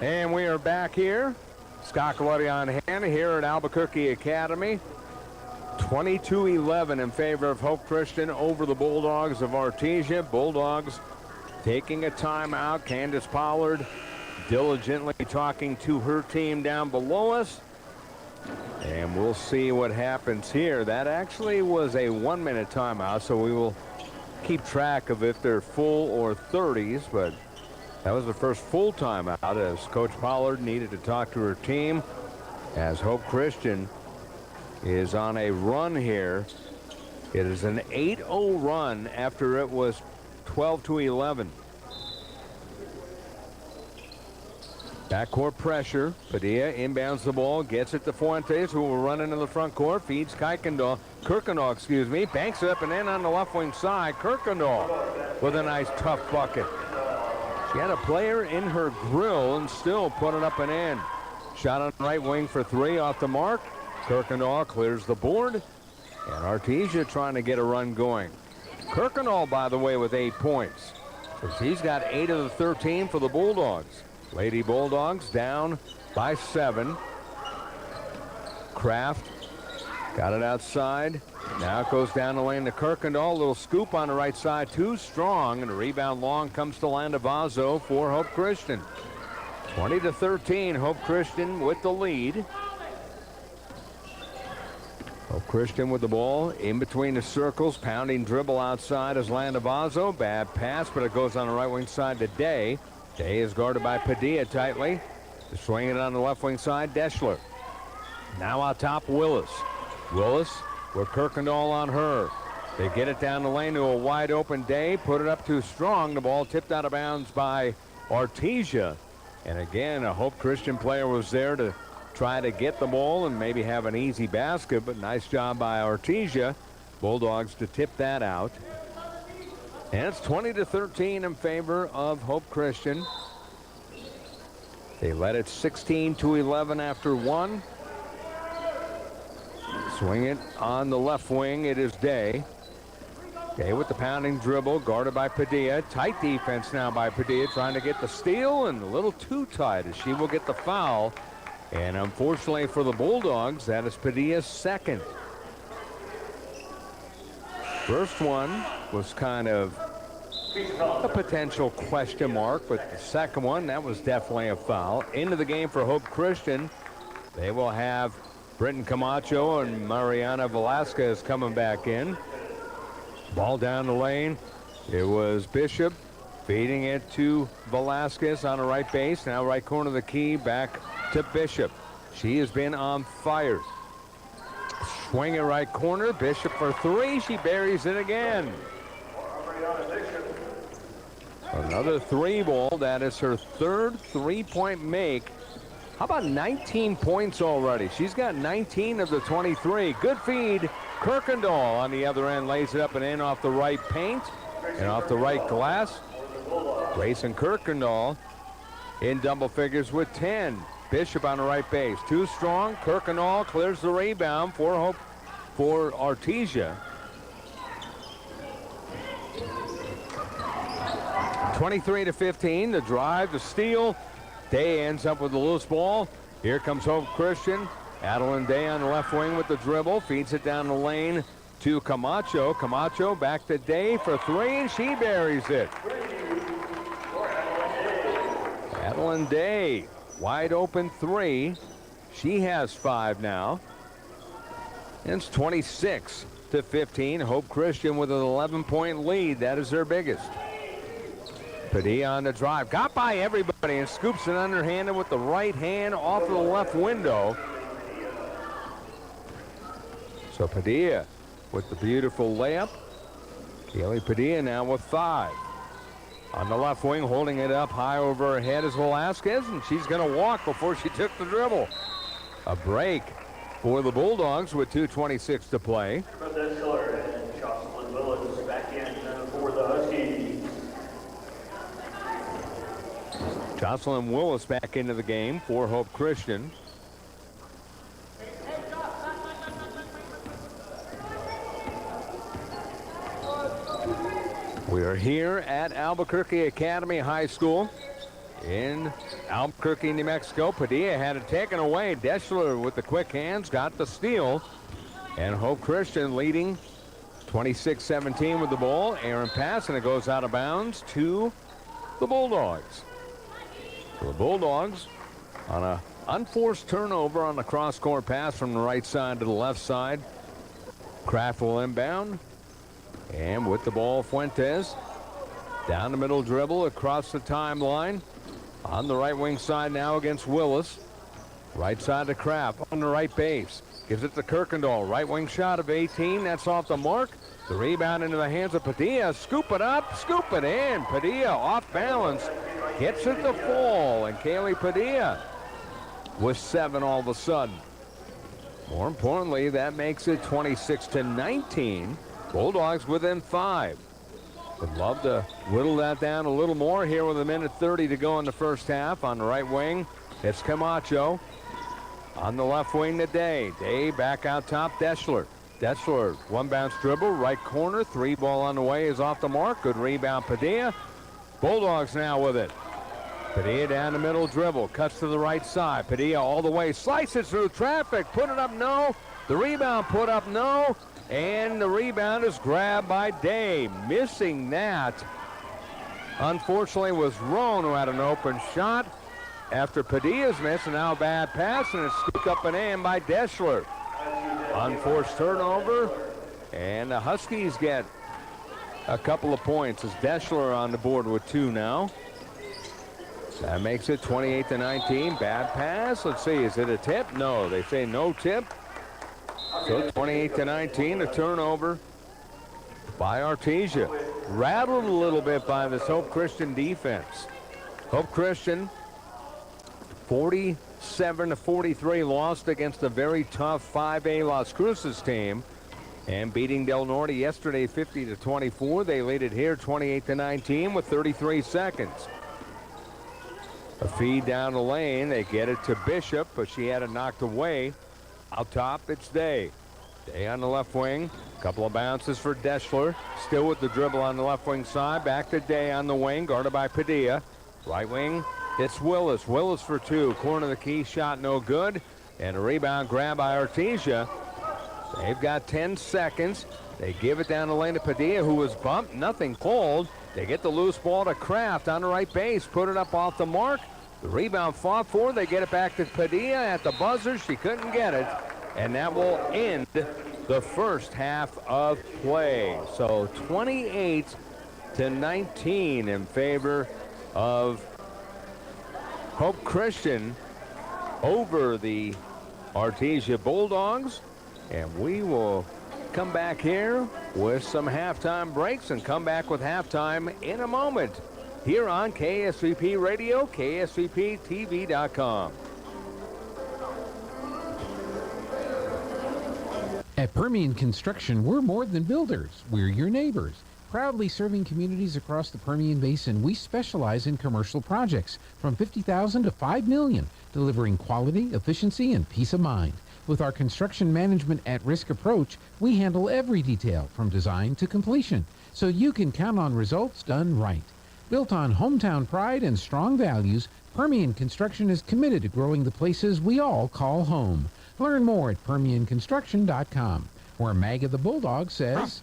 And we are back here. Scott Galletti on hand here at Albuquerque Academy. 22-11 in favor of Hope Christian over the Bulldogs of Artesia. Bulldogs taking a timeout. Candace Pollard diligently talking to her team down below us. And we'll see what happens here. That actually was a 1-minute timeout, so we will keep track of if they're full or 30s, but that was the first full timeout as Coach Pollard needed to talk to her team as Hope Christian is on a run here. It is an 8-0 run after it was 12-11. Backcourt pressure. Padilla inbounds the ball, gets it to Fuentes, who will run into the front court, feeds Kirkendall, banks it up and in on the left wing side. Kirkendall with a nice tough bucket. She had a player in her grill and still put it up and in. Shot on the right wing for three off the mark. Kirkendall clears the board, and Artesia trying to get a run going. Kirkendall, by the way, with 8 points. So she's got 8 of the 13 for the Bulldogs. Lady Bulldogs down by 7. Kraft got it outside. Now it goes down the lane to Kirkendall. A little scoop on the right side, too strong, and the rebound long comes to Landavazo for Hope Christian. 20-13, Hope Christian with the lead. Hope Christian with the ball in between the circles, pounding dribble outside as Landavazo. Bad pass, but it goes on the right wing side to Day. Day is guarded by Padilla tightly. Swinging it on the left wing side, Deschler. Now out top, Willis. Willis with Kirkendall on her. They get it down the lane to a wide open Day. Put it up too strong. The ball tipped out of bounds by Artesia. And again, a Hope Christian player was there to try to get the ball and maybe have an easy basket, but nice job by Artesia. Bulldogs to tip that out. And it's 20-13 in favor of Hope Christian. They led it 16-11 after one. Swing it on the left wing. It is Day. Day with the pounding dribble, guarded by Padilla. Tight defense now by Padilla, trying to get the steal, and a little too tight as she will get the foul. And unfortunately for the Bulldogs, that is Padilla's second. First one was kind of a potential question mark, but the second one, that was definitely a foul. Into the game for Hope Christian. They will have Britton Camacho and Mariana Velasquez coming back in. Ball down the lane. It was Bishop feeding it to Velasquez on the right base. Now right corner of the key, back to Bishop. She has been on fire. Swing it right corner. Bishop for three. She buries it again. Another three ball. That is her third three-point make. How about 19 points already? She's got 19 of the 23. Good feed. Kirkendall on the other end lays it up and in off the right paint and off the right glass. Grayson Kirkendall in double figures with 10. Bishop on the right base. Too strong. Kirkendall clears the rebound for Hope for Artesia. 23-15. The drive, the steal. Day ends up with the loose ball. Here comes Hope Christian. Adeline Day on the left wing with the dribble. Feeds it down the lane to Camacho. Camacho back to Day for three, and she buries it. Adeline Day, wide open three. She has five now. And it's 26-15. Hope Christian with an 11-point lead. That is their biggest. Padilla on the drive. Got by everybody and scoops it underhanded with the right hand off of the left window. So Padilla with the beautiful layup. Kaylee Padilla now with five. On the left wing, holding it up high over her head is Velasquez, and she's going to walk before she took the dribble. A break for the Bulldogs with 2:26 to play. Jocelyn Willis back in for the Huskies. Jocelyn Willis back into the game for Hope Christian. We are here at Albuquerque Academy High School in Albuquerque, New Mexico. Padilla had it taken away. Deschler with the quick hands got the steal. And Hope Christian leading 26-17 with the ball. Aaron pass, and it goes out of bounds to the Bulldogs. So the Bulldogs on a unforced turnover on the cross-court pass from the right side to the left side. Kraft will inbound. And with the ball, Fuentes down the middle dribble across the timeline. On the right wing side now against Willis. Right side to Kraft on the right base. Gives it to Kirkendall. Right wing shot of 18. That's off the mark. The rebound into the hands of Padilla. Scoop it up, scoop it in. Padilla off balance. Gets it to fall. And Kaylee Padilla with 7 all of a sudden. More importantly, that makes it 26-19. Bulldogs within 5. Would love to whittle that down a little more here with 1:30 to go in the first half. On the right wing, it's Camacho. On the left wing today. Day back out top, Deschler. Deschler, one bounce dribble, right corner. Three ball on the way is off the mark. Good rebound, Padilla. Bulldogs now with it. Padilla down the middle dribble, cuts to the right side. Padilla all the way, slices through traffic, put it up, no. The rebound put up, no. And the rebound is grabbed by Day. Missing that, unfortunately, was Roan, who had an open shot after Padilla's miss, and now a bad pass, and it's scooped up and in by Deschler. Unforced turnover, and the Huskies get a couple of points as Deschler on the board with 2 now. That makes it 28-19. Bad pass. Let's see, is it a tip? No, they say no tip. So 28-19, a turnover by Artesia. Rattled a little bit by this Hope Christian defense. Hope Christian 47-43 lost against a very tough 5A Las Cruces team. And beating Del Norte yesterday 50-24. They lead it here 28-19 with 33 seconds. A feed down the lane. They get it to Bishop, but she had it knocked away. Out top, it's Day. Day on the left wing. Couple of bounces for Deschler. Still with the dribble on the left wing side. Back to Day on the wing, guarded by Padilla. Right wing, it's Willis. Willis for two. Corner of the key shot, no good. And a rebound grab by Artesia. They've got 10 seconds. They give it down the lane to Padilla, who was bumped. Nothing called. They get the loose ball to Kraft on the right base. Put it up off the mark. The rebound fought for. They get it back to Padilla at the buzzer. She couldn't get it. And that will end the first half of play. So 28-19 in favor of Hope Christian over the Artesia Bulldogs. And we will come back here with some halftime breaks and come back with halftime in a moment here on KSVP Radio, KSVPTV.com. At Permian Construction, we're more than builders. We're your neighbors. Proudly serving communities across the Permian Basin, we specialize in commercial projects from $50,000 to $5 million, delivering quality, efficiency, and peace of mind. With our construction management at-risk approach, we handle every detail from design to completion, so you can count on results done right. Built on hometown pride and strong values, Permian Construction is committed to growing the places we all call home. Learn more at PermianConstruction.com, where Maggie the Bulldog says,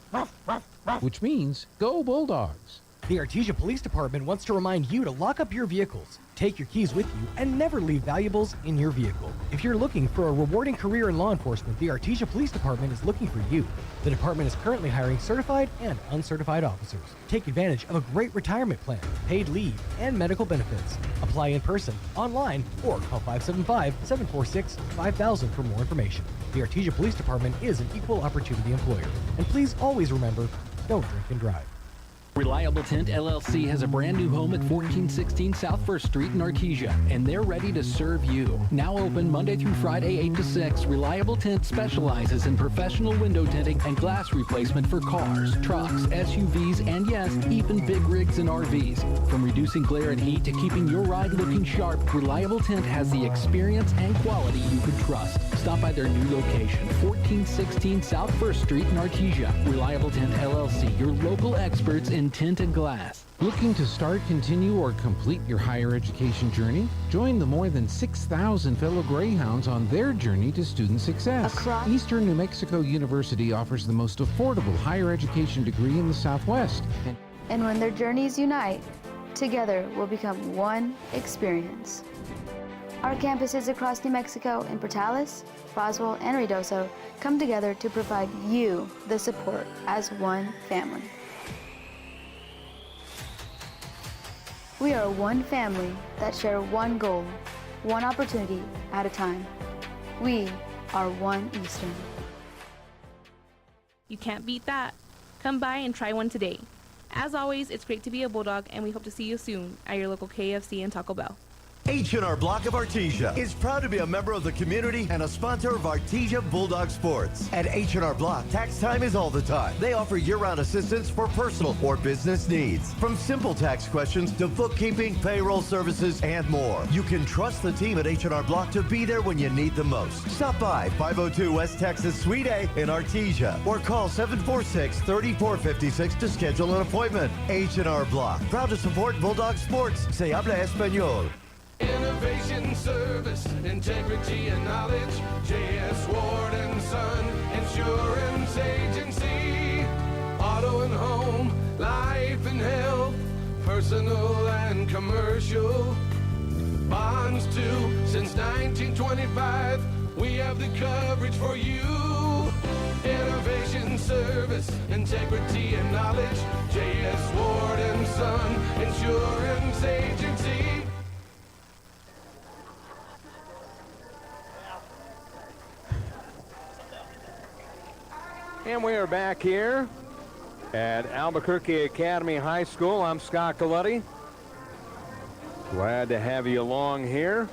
which means, go Bulldogs. The Artesia Police Department wants to remind you to lock up your vehicles, take your keys with you, and never leave valuables in your vehicle. If you're looking for a rewarding career in law enforcement, the Artesia Police Department is looking for you. The department is currently hiring certified and uncertified officers. Take advantage of a great retirement plan, paid leave, and medical benefits. Apply in person, online, or call 575-746-5000 for more information. The Artesia Police Department is an equal opportunity employer. And please always remember, don't drink and drive. Reliable Tint LLC has a brand new home at 1416 South 1st Street in Artesia, and they're ready to serve you. Now open Monday through Friday 8 to 6, Reliable Tint specializes in professional window tinting and glass replacement for cars, trucks, SUVs, and yes, even big rigs and RVs. From reducing glare and heat to keeping your ride looking sharp, Reliable Tint has the experience and quality you can trust. Stop by their new location, 1416 South 1st Street in Artesia. Reliable Tint LLC, your local experts in tint and glass. Looking to start, continue, or complete your higher education journey? Join the more than 6,000 fellow Greyhounds on their journey to student success. Eastern New Mexico University offers the most affordable higher education degree in the Southwest. And when their journeys unite, together will become one experience. Our campuses across New Mexico in Portales, Roswell, and Ruidoso come together to provide you the support as one family. We are one family that share one goal, one opportunity at a time. We are one Eastern. You can't beat that. Come by and try one today. As always, it's great to be a Bulldog, and we hope to see you soon at your local KFC and Taco Bell. H&R Block of Artesia is proud to be a member of the community and a sponsor of Artesia Bulldog Sports. At H&R Block, tax time is all the time. They offer year-round assistance for personal or business needs. From simple tax questions to bookkeeping, payroll services, and more. You can trust the team at H&R Block to be there when you need them most. Stop by 502 West Texas Suite A in Artesia or call 746-3456 to schedule an appointment. H&R Block, proud to support Bulldog Sports. Se habla español. Innovation, service, integrity, and knowledge. J.S. Ward & Son Insurance Agency. Auto and home, life and health, personal and commercial. Bonds too, since 1925. We have the coverage for you. Innovation, service, integrity, and knowledge. J.S. Ward & Son Insurance Agency. And we are back here at Albuquerque Academy High School. I'm Scott Galletti. Glad to have you along here.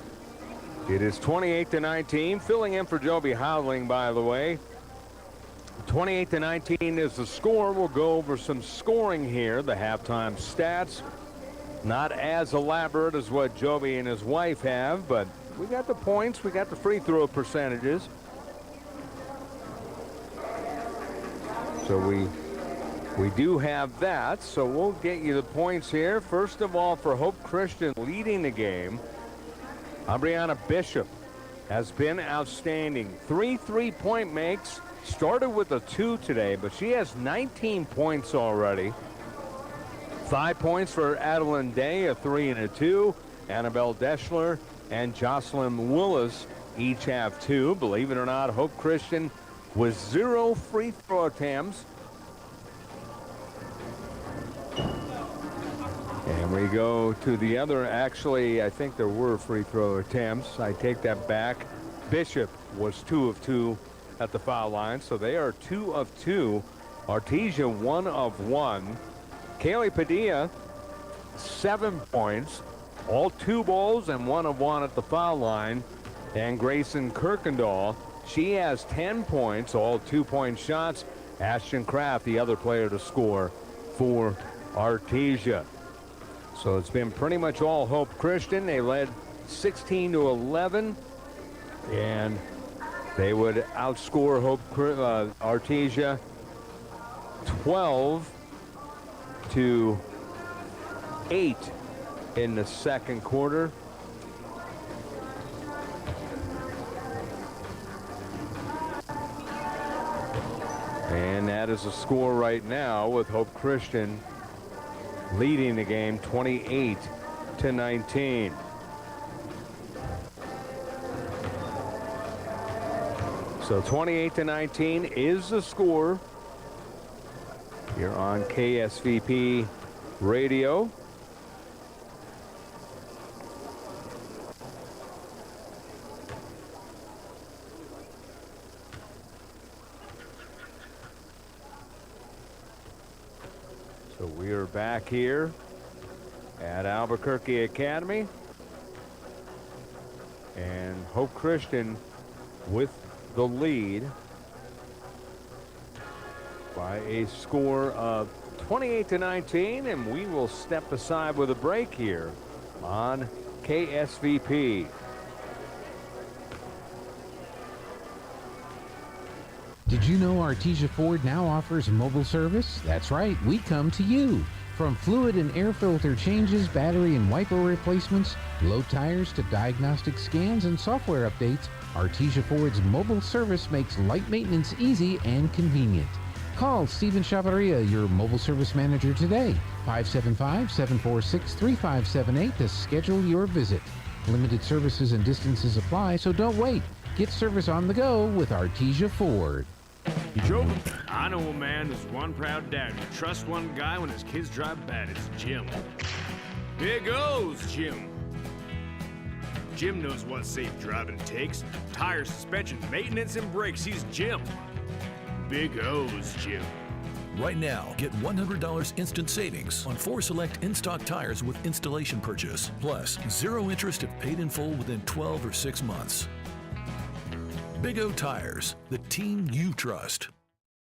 It is 28-19, filling in for Joby Howling, by the way. 28-19 is the score. We'll go over some scoring here, the halftime stats. Not as elaborate as what Joby and his wife have, but we got the points, we got the free throw percentages. So we do have that, so we'll get you the points here. First of all, for Hope Christian leading the game, Aubriana Bishop has been outstanding. 3 3-point makes, started with a 2 today, but she has 19 points already. 5 points for Adeline Day, a 3 and a 2. Annabelle Deschler and Jocelyn Willis each have 2. Believe it or not, Hope Christian with 0 free throw attempts. And we go to the other. Actually, I think there were free throw attempts. I take that back. Bishop was 2 of 2 at the foul line, so they are 2 of 2. Artesia 1 of 1. Kaylee Padilla 7 points, all 2 balls and 1 of 1 at the foul line. And Grayson Kirkendall, she has 10 points, all 2-point shots. Ashton Kraft, the other player to score for Artesia. So it's been pretty much all Hope Christian. They led 16-11, and they would outscore Artesia 12-8 in the second quarter. And that is a score right now with Hope Christian leading the game 28-19. So 28-19 is the score here on KSVP Radio. So we are back here at Albuquerque Academy, and Hope Christian with the lead by a score of 28-19, and we will step aside with a break here on KSVP. Did you know Artesia Ford now offers mobile service? That's right, we come to you. From fluid and air filter changes, battery and wiper replacements, low tires to diagnostic scans and software updates, Artesia Ford's mobile service makes light maintenance easy and convenient. Call Stephen Chavarria, your mobile service manager today, 575-746-3578 to schedule your visit. Limited services and distances apply, so don't wait. Get service on the go with Artesia Ford. You drove? I know a man who's one proud dad who trusts one guy when his kids drive bad. It's Jim. Big O's Jim. Jim knows what safe driving takes. Tire, suspension, maintenance, and brakes. He's Jim. Big O's Jim. Right now, get $100 instant savings on 4 select in-stock tires with installation purchase. Plus, 0 interest if paid in full within 12 or 6 months. Big O Tires, the team you trust.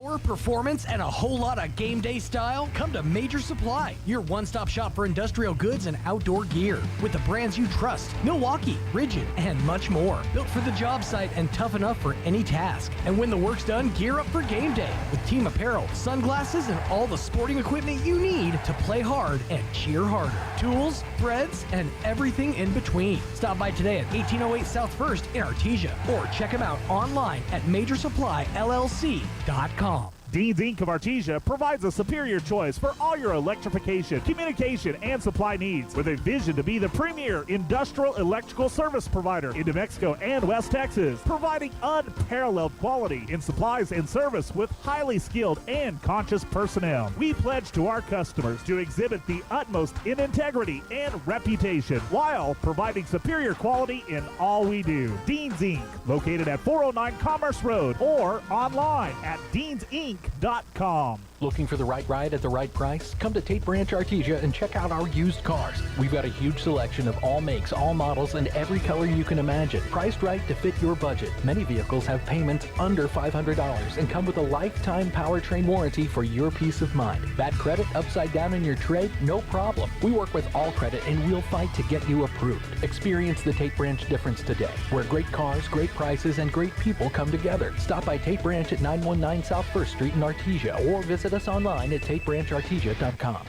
More performance and a whole lot of game day style? Come to Major Supply, your one-stop shop for industrial goods and outdoor gear. With the brands you trust, Milwaukee, Rigid, and much more. Built for the job site and tough enough for any task. And when the work's done, gear up for game day with team apparel, sunglasses, and all the sporting equipment you need to play hard and cheer harder. Tools, threads, and everything in between. Stop by today at 1808 South 1st in Artesia or check them out online at MajorSupplyLLC.com. Dean's Inc. of Artesia provides a superior choice for all your electrification, communication, and supply needs, with a vision to be the premier industrial electrical service provider in New Mexico and West Texas, providing unparalleled quality in supplies and service with highly skilled and conscious personnel. We pledge to our customers to exhibit the utmost in integrity and reputation while providing superior quality in all we do. Dean's Inc., located at 409 Commerce Road or online at deansinc.com. TateBranchArtesia.com. Looking for the right ride at the right price? Come to Tate Branch Artesia and check out our used cars. We've got a huge selection of all makes, all models, and every color you can imagine. Priced right to fit your budget. Many vehicles have payments under $500 and come with a lifetime powertrain warranty for your peace of mind. Bad credit upside down in your trade? No problem. We work with all credit and we'll fight to get you approved. Experience the Tate Branch difference today, where great cars, great prices, and great people come together. Stop by Tate Branch at 919 South 1st Street in Artesia or visit us online at TateBranchArtesia.com.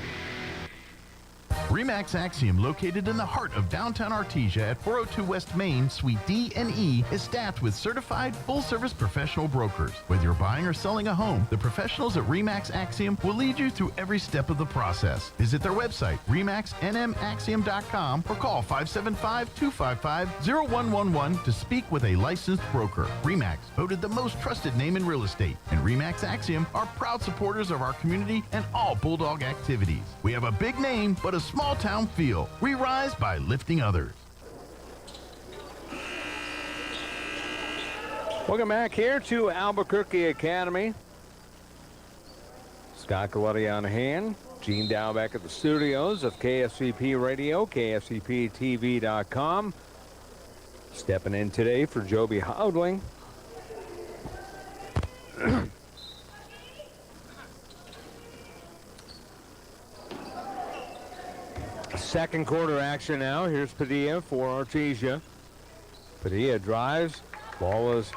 RE/MAX Axiom, located in the heart of downtown Artesia at 402 West Main, Suite D and E, is staffed with certified full-service professional brokers. Whether you're buying or selling a home, the professionals at RE/MAX Axiom will lead you through every step of the process. Visit their website, remaxnmaxiom.com, or call 575-255-0111 to speak with a licensed broker. RE/MAX, voted the most trusted name in real estate, and RE/MAX Axiom are proud supporters of our community and all Bulldog activities. We have a big name, but a small town feel. We rise by lifting others. Welcome back here to Albuquerque Academy. Scott Galletti on hand. Gene Dow back at the studios of KSCP Radio, KSCPTV.com. Stepping in today for Joby Houdling. Second quarter action now. Here's Padilla for Artesia. Padilla drives. Ball is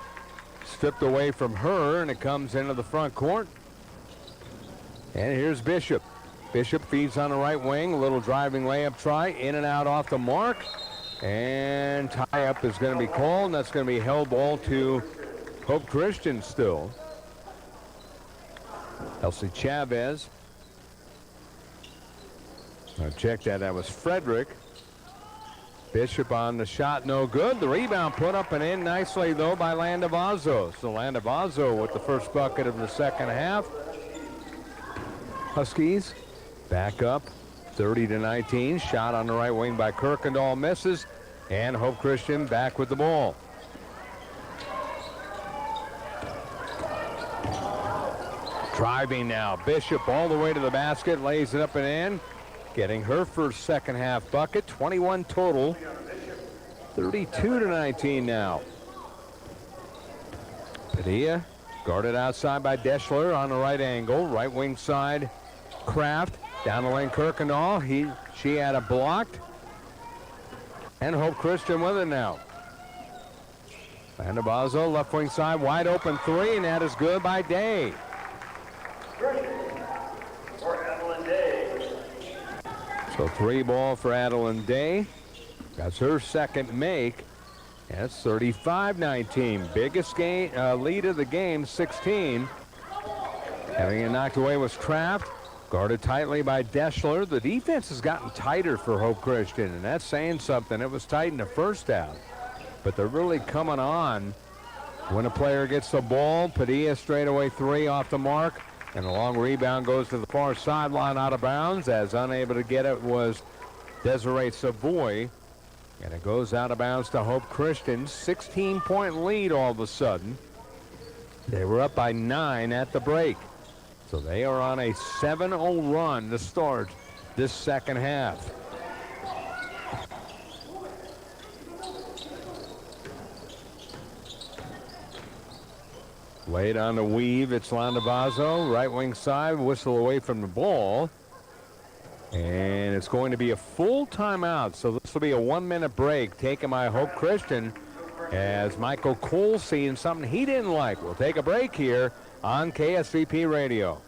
stripped away from her, and it comes into the front court. And here's Bishop. Bishop feeds on the right wing. A little driving layup try. In and out off the mark. And tie-up is going to be called, and that's going to be held ball to Hope Christian still. Elsie Chavez. Check that. That was Frederick. Bishop on the shot, no good. The rebound put up and in nicely, though, by Landavazo. So Landavazo with the first bucket of the second half. Huskies back up 30-19. Shot on the right wing by Kirkendall misses. And Hope Christian back with the ball. Driving now. Bishop all the way to the basket. Lays it up and in. Getting her first second half bucket. 21 total. 32-19 now. Padilla guarded outside by Deschler on the right angle. Right wing side. Kraft. Down the lane Kirkendall. She had a blocked. And Hope Christian with it now. Landavazo left wing side. Wide open three, and that is good by Day. So 3 ball for Adeline Day. That's her second make. And it's 35-19. Biggest lead of the game, 16. Having it knocked away was Kraft. Guarded tightly by Deschler. The defense has gotten tighter for Hope Christian, and that's saying something. It was tight in the first half. But they're really coming on when a player gets the ball. Padilla straightaway 3 off the mark. And a long rebound goes to the far sideline out of bounds, as unable to get it was Desiree Savoy. And it goes out of bounds to Hope Christian. 16-point lead all of a sudden. They were up by 9 at the break. So they are on a 7-0 run to start this second half. Late on the weave, it's Landavazo, right wing side, whistle away from the ball. And it's going to be a full timeout, so this will be a 1-minute break taken by Hope Christian as Michael Cole seeing something he didn't like. We'll take a break here on KSCP Radio.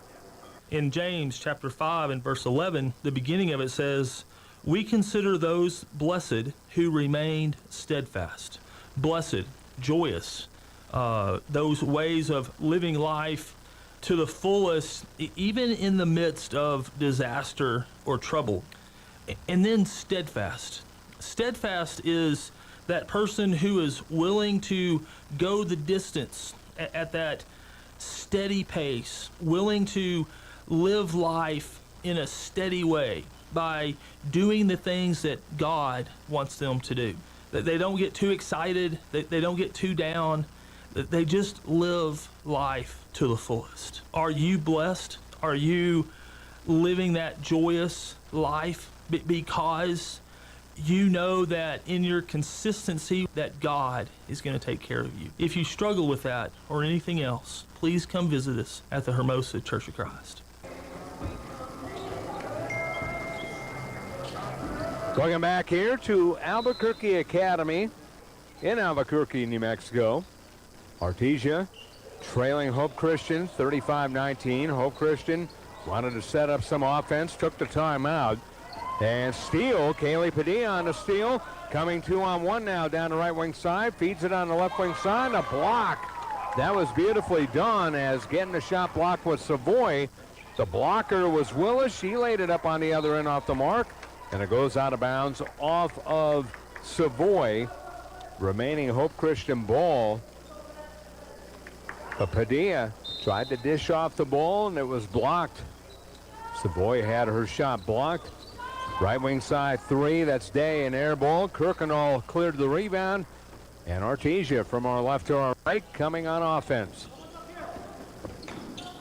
In James chapter 5 and verse 11, the beginning of it says, "We consider those blessed who remained steadfast." Blessed, joyous. Those ways of living life to the fullest, even in the midst of disaster or trouble. And then steadfast. Steadfast is that person who is willing to go the distance at that steady pace, willing to live life in a steady way by doing the things that God wants them to do. That they don't get too excited, they don't get too down. They just live life to the fullest. Are you blessed? Are you living that joyous life because you know that in your consistency that God is going to take care of you? If you struggle with that or anything else, please come visit us at the Hermosa Church of Christ. Welcome back here to Albuquerque Academy in Albuquerque, New Mexico. Artesia trailing Hope Christian 35-19. Hope Christian wanted to set up some offense, took the timeout. And steal, Kaylee Padilla on the steal. Coming 2-on-1 now down the right wing side. Feeds it on the left wing side. A block. That was beautifully done as getting the shot blocked was Savoy. The blocker was Willis. She laid it up on the other end off the mark. And it goes out of bounds off of Savoy. Remaining Hope Christian ball. But Padilla tried to dish off the ball and it was blocked. Savoy had her shot blocked. Right wing side three, that's Day, an air ball. Kirkendall cleared the rebound. And Artesia from our left to our right coming on offense.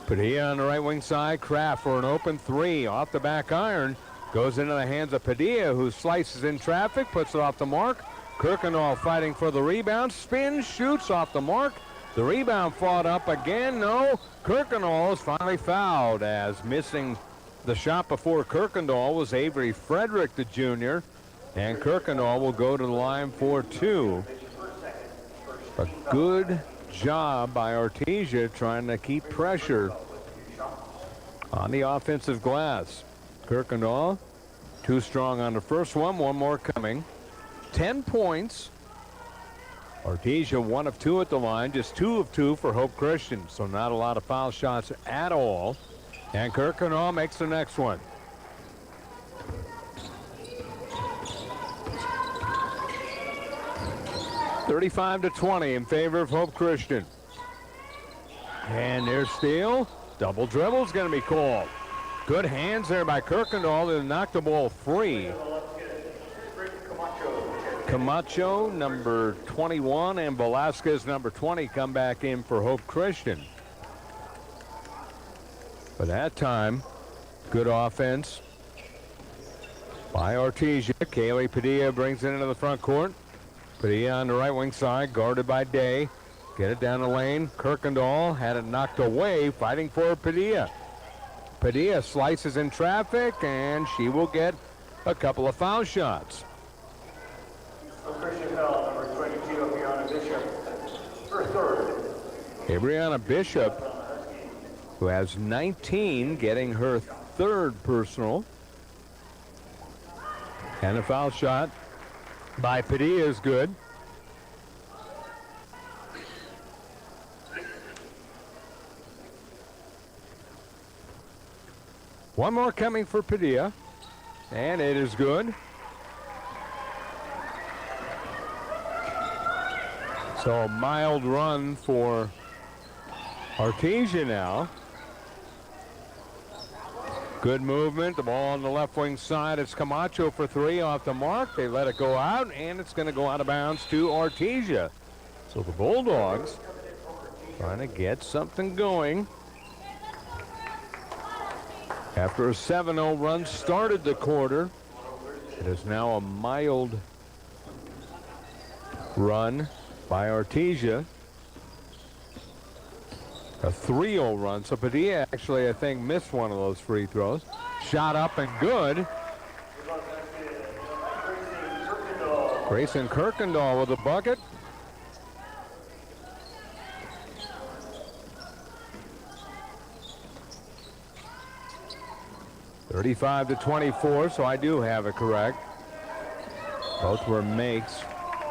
Padilla on the right wing side. Kraft for an open three off the back iron. Goes into the hands of Padilla, who slices in traffic, puts it off the mark. Kirkendall fighting for the rebound. Spins, shoots off the mark. The rebound fought up again. No, Kirkendall is finally fouled as missing the shot before Kirkendall was Avery Frederick, the junior. And Kirkendall will go to the line for two. A good job by Artesia trying to keep pressure on the offensive glass. Kirkendall, too strong on the first one more coming. 10 points. Artesia 1 of 2 at the line, just 2 of 2 for Hope Christian, so not a lot of foul shots at all. And Kirkendall makes the next one. (35-20) in favor of Hope Christian. And there's steal. Double dribble is going to be called. Good hands there by Kirkendall to knock the ball free. Camacho, number 21, and Velasquez, number 20, come back in for Hope Christian. But that time, good offense by Artesia. Kaylee Padilla brings it into the front court. Padilla on the right wing side, guarded by Day. Get it down the lane. Kirkendall had it knocked away, fighting for Padilla. Padilla slices in traffic, and she will get a couple of foul shots. Christian foul, number 22, Abriana Bishop, for third. Abriana Bishop, who has 19, getting her third personal. And a foul shot by Padilla is good. One more coming for Padilla, and it is good. So a mild run for Artesia now. Good movement. The ball on the left wing side. It's Camacho for three off the mark. They let it go out, and it's going to go out of bounds to Artesia. So the Bulldogs trying to get something going. After a 7-0 run started the quarter, it is now a mild run by Artesia. A 3-0 run. So Padilla actually, I think, missed one of those free throws. Shot up and good. Grayson Kirkendall with a bucket. (35-24), so I do have it correct. Both were makes.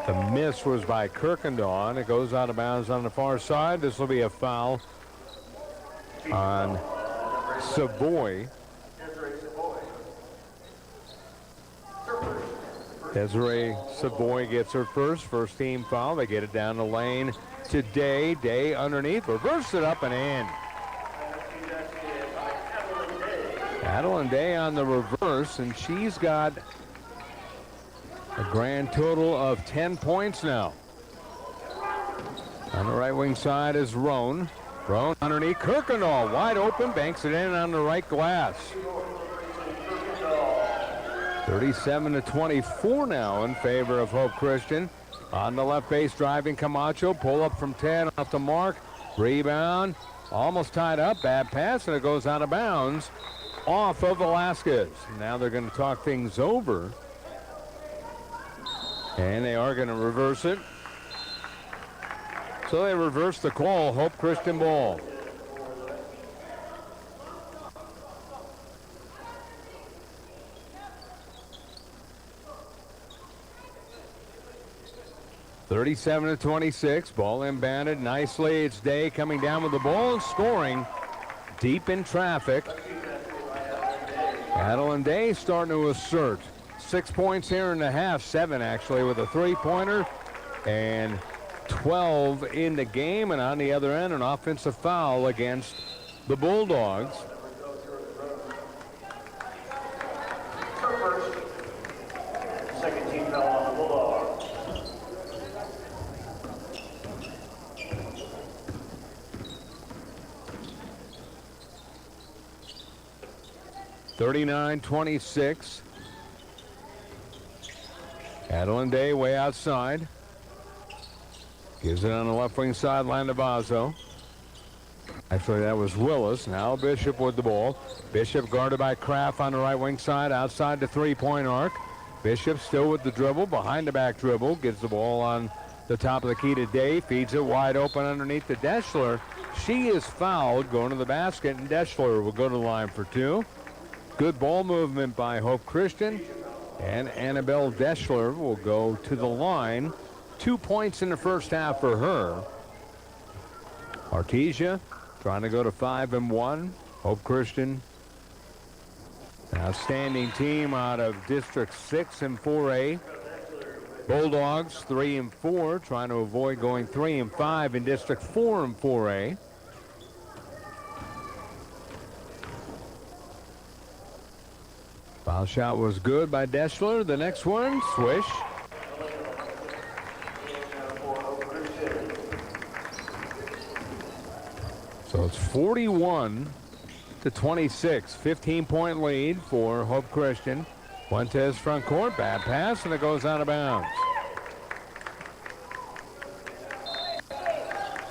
The miss was by Kirkendall, and it goes out of bounds on the far side. This will be a foul on Savoy. Desiree Savoy gets her first team foul. They get it down the lane to Day. Day underneath, reverse it up and in. Adeline Day on the reverse, and she's got a grand total of 10 points now. On the right wing side is Roan. Roan underneath Kirkendall, wide open, banks it in on the right glass. 37-24 now in favor of Hope Christian. On the left base, driving Camacho, pull up from 10 off the mark. Rebound, almost tied up, bad pass, and it goes out of bounds off of Velasquez. Now they're going to talk things over, and they are going to reverse it. So they reverse the call, Hope Christian ball. (37-26), ball inbounded nicely. It's Day coming down with the ball and scoring deep in traffic. Adeline Day starting to assert. 6 points here in the half, 7 actually with a three-pointer, and 12 in the game. And on the other end, an offensive foul against the Bulldogs. Second team foul on the Bulldogs. 39-26. Adeline Day way outside. Gives it on the left wing sideline to Vazo. Actually, that was Willis. Now Bishop with the ball. Bishop guarded by Kraft on the right wing side, outside the three-point arc. Bishop still with the dribble, behind the back dribble. Gets the ball on the top of the key to Day. Feeds it wide open underneath to Deschler. She is fouled going to the basket, and Deschler will go to the line for two. Good ball movement by Hope Christian. And Annabelle Deschler will go to the line. 2 points in the first half for her. Artesia trying to go to 5-1. Hope Christian, outstanding team out of District 6 and 4A. Bulldogs 3 and 4, trying to avoid going 3 and 5 in District 4 and 4A. Foul shot was good by Deschler. The next one, swish. So it's 41-26, 15-point lead for Hope Christian. Fuentes front court, bad pass, and it goes out of bounds.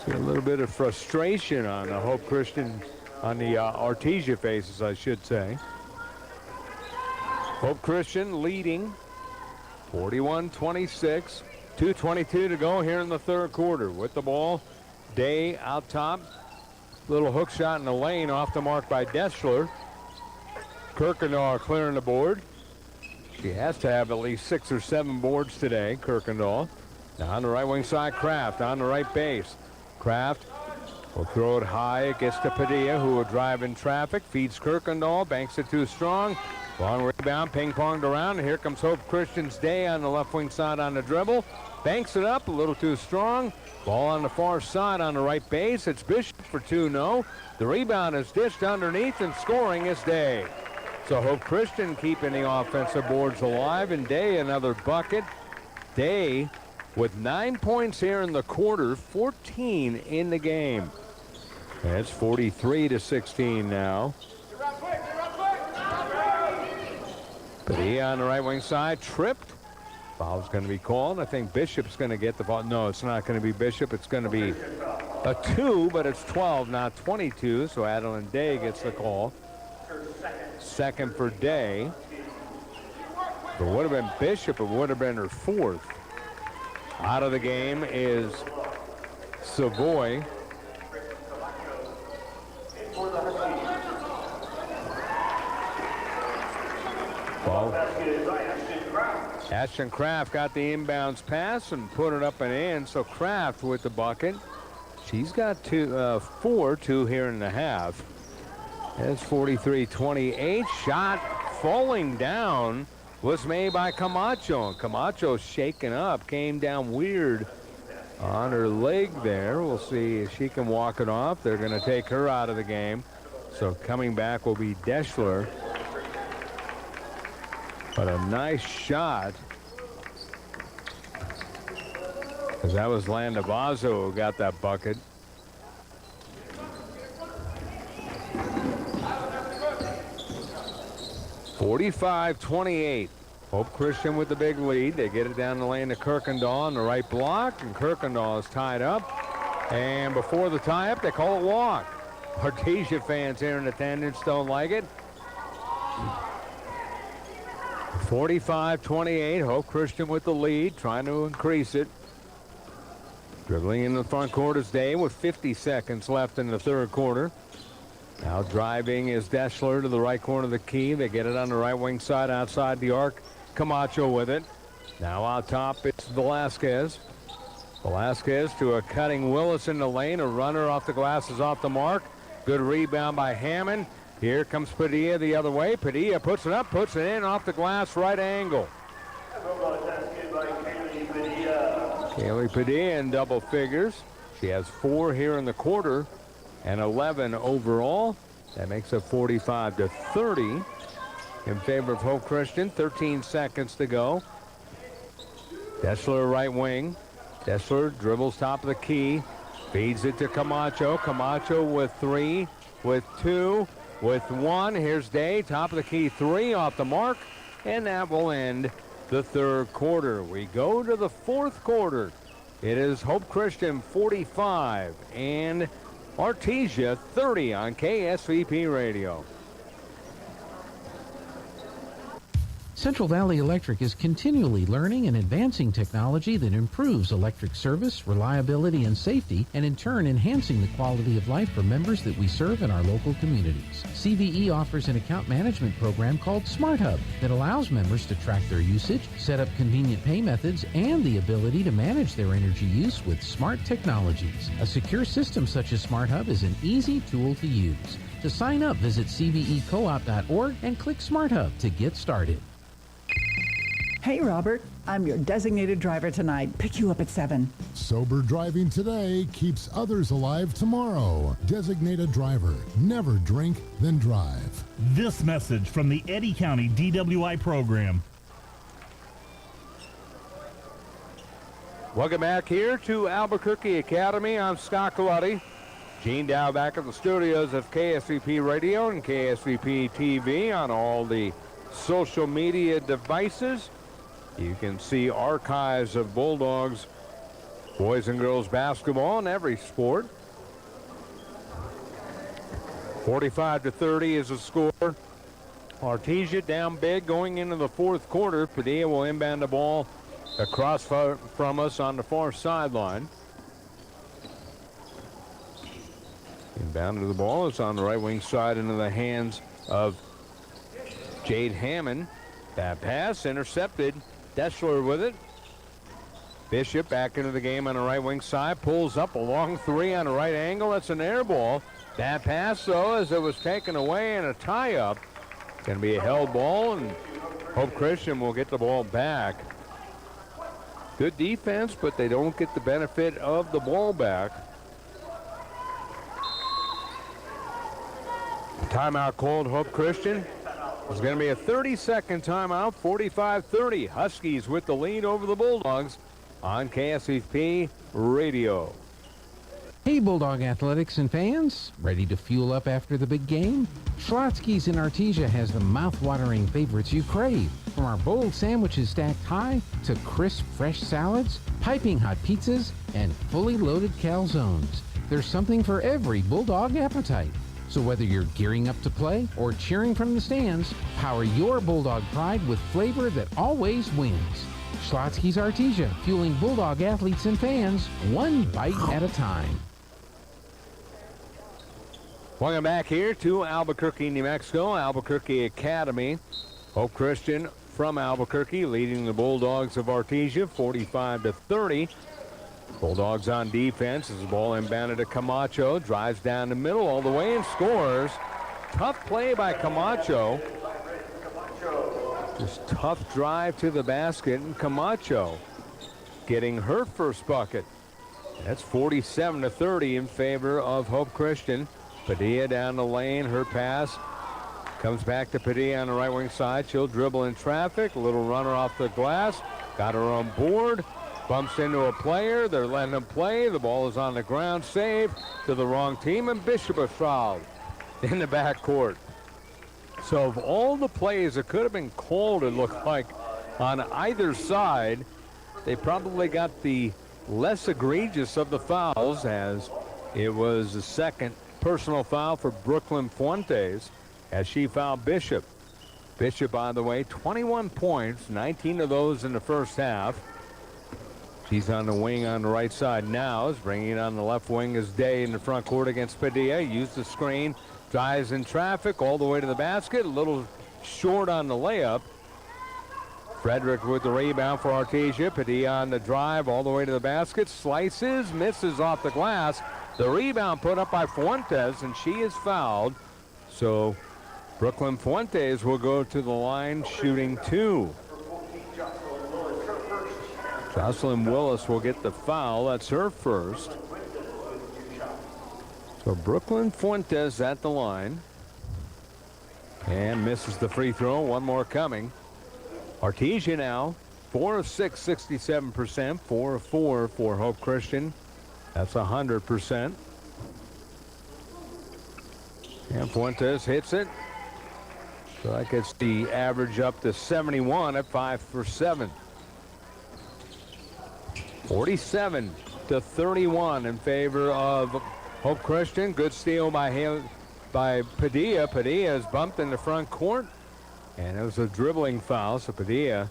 See a little bit of frustration on the Hope Christian, on the Artesia faces, I should say. Hope Christian leading 41-26, 2:22 to go here in the third quarter. With the ball, Day out top. Little hook shot in the lane off the mark by Deschler. Kirkendall clearing the board. She has to have at least 6 or 7 boards today, Kirkendall. Now on the right wing side, Kraft on the right base. Kraft will throw it high. It gets to Padilla, who will drive in traffic. Feeds Kirkendall, banks it too strong. Long rebound, ping-ponged around. Here comes Hope Christian's Day on the left wing side on the dribble. Banks it up, a little too strong. Ball on the far side on the right base. It's Bishop for 2, no. The rebound is dished underneath, and scoring is Day. So Hope Christian keeping the offensive boards alive, and Day another bucket. Day with 9 points here in the quarter, 14 in the game. It's 43-16 now. Padilla on the right wing side, tripped. Foul's going to be called. I think Bishop's going to get the ball. No, it's not going to be Bishop. It's going to be a 2, but it's 12, not 22. So Adeline Day gets the call. Second for Day. If it would have been Bishop, it would have been her 4th. Out of the game is Savoy. Ball. Ashton Kraft got the inbounds pass and put it up and in. So Kraft with the bucket. She's got 2 here in the half. It's 43-28. Shot falling down was made by Camacho. And Camacho shaken up, came down weird on her leg there. We'll see if she can walk it off. They're going to take her out of the game. So coming back will be Deschler. But a nice shot. Because that was Landavazo who got that bucket. (45-28). Hope Christian with the big lead. They get it down the lane to Kirkendall on the right block, and Kirkendall is tied up. And before the tie-up, they call a walk. Artesia fans here in attendance don't like it. 45-28. Hope Christian with the lead, trying to increase it. Dribbling in the front court is Day with 50 seconds left in the third quarter. Now driving is Deschler to the right corner of the key. They get it on the right wing side outside the arc. Camacho with it. Now out top, it's Velasquez. Velasquez to a cutting Willis in the lane. A runner off the glass is off the mark. Good rebound by Hammond. Here comes Padilla the other way. Padilla puts it up, puts it in off the glass, right angle. Kaylee Padilla in double figures. She has 4 here in the quarter and 11 overall. That makes it 45-30 in favor of Hope Christian. 13 seconds to go. Deschler right wing. Deschler dribbles top of the key. Feeds it to Camacho. Camacho with 3, with 2, with 1. Here's Day, top of the key 3 off the mark. And that will end the third quarter. We go to the fourth quarter. It is Hope Christian 45 and Artesia 30 on KSVP Radio. Central Valley Electric is continually learning and advancing technology that improves electric service, reliability, and safety, and in turn enhancing the quality of life for members that we serve in our local communities. CVE offers an account management program called Smart Hub that allows members to track their usage, set up convenient pay methods, and the ability to manage their energy use with smart technologies. A secure system such as Smart Hub is an easy tool to use. To sign up, visit cvecoop.org and click Smart Hub to get started. Hey, Robert, I'm your designated driver tonight. Pick you up at 7. Sober driving today keeps others alive tomorrow. Designated driver. Never drink, then drive. This message from the Eddy County DWI program. Welcome back here to Albuquerque Academy. I'm Scott Galletti. Gene Dow back at the studios of KSVP Radio and KSVP TV on all the social media devices. You can see archives of Bulldogs boys and girls basketball in every sport. 45-30 is the score. Artesia down big going into the fourth quarter. Padilla will inbound the ball across from us on the far sideline. Inbound to the ball. It's on the right wing side into the hands of Jade Hammond. That pass intercepted. Deschler with it. Bishop back into the game on the right wing side. Pulls up a long 3 on the right angle. That's an air ball. That pass, though, as it was taken away in a tie-up. It's going to be a held ball, and Hope Christian will get the ball back. Good defense, but they don't get the benefit of the ball back. Timeout called Hope Christian. It's going to be a 30-second timeout, 45-30. Huskies with the lead over the Bulldogs on KSVP Radio. Hey, Bulldog athletics and fans, ready to fuel up after the big game? Schlotzsky's in Artesia has the mouth-watering favorites you crave. From our bold sandwiches stacked high to crisp, fresh salads, piping hot pizzas, and fully loaded calzones. There's something for every Bulldog appetite. So whether you're gearing up to play or cheering from the stands, power your Bulldog pride with flavor that always wins. Schlotzsky's Artesia, fueling Bulldog athletes and fans, one bite at a time. Welcome back here to Albuquerque, New Mexico, Albuquerque Academy. Hope Christian from Albuquerque leading the Bulldogs of Artesia 45-30. Bulldogs on defense as the ball inbounded to Camacho. Drives down the middle all the way and scores. Tough play by Camacho. Just tough drive to the basket, and Camacho getting her first bucket. That's 47-30 in favor of Hope Christian. Padilla down the lane. Her pass comes back to Padilla on the right wing side. She'll dribble in traffic. A little runner off the glass. Got her on board. Bumps into a player. They're letting him play. The ball is on the ground. Save to the wrong team, and Bishop is fouled in the backcourt. So of all the plays that could have been called, it looked like, on either side, they probably got the less egregious of the fouls, as it was the second personal foul for Brooklyn Fuentes as she fouled Bishop. Bishop, by the way, 21 points, 19 of those in the first half. She's on the wing on the right side now. Is bringing it on the left wing is Day in the front court against Padilla. Used the screen, drives in traffic all the way to the basket. A little short on the layup. Frederick with the rebound for Artesia. Padilla on the drive all the way to the basket. Slices, misses off the glass. The rebound put up by Fuentes, and she is fouled. So Brooklyn Fuentes will go to the line shooting 2. Jocelyn Willis will get the foul. That's her first. So Brooklyn Fuentes at the line. And misses the free throw. One more coming. Artesia now 4 of 6, 67%. 4 of 4 for Hope Christian. That's 100%. And Fuentes hits it. So that gets the average up to 71 at 5 for 7. 47-31 in favor of Hope Christian. Good steal by Padilla. Padilla is bumped in the front court, and it was a dribbling foul. So Padilla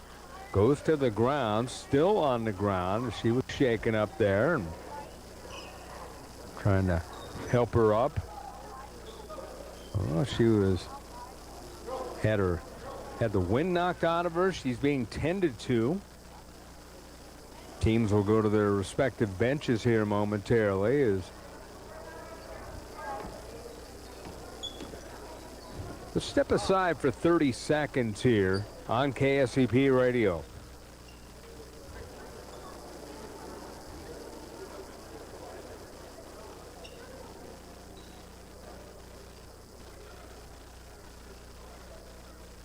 goes to the ground, still on the ground. She was shaken up there and trying to help her up. Well, she had the wind knocked out of her. She's being tended to. Teams will go to their respective benches here momentarily as let's step aside for 30 seconds here on KSVP Radio.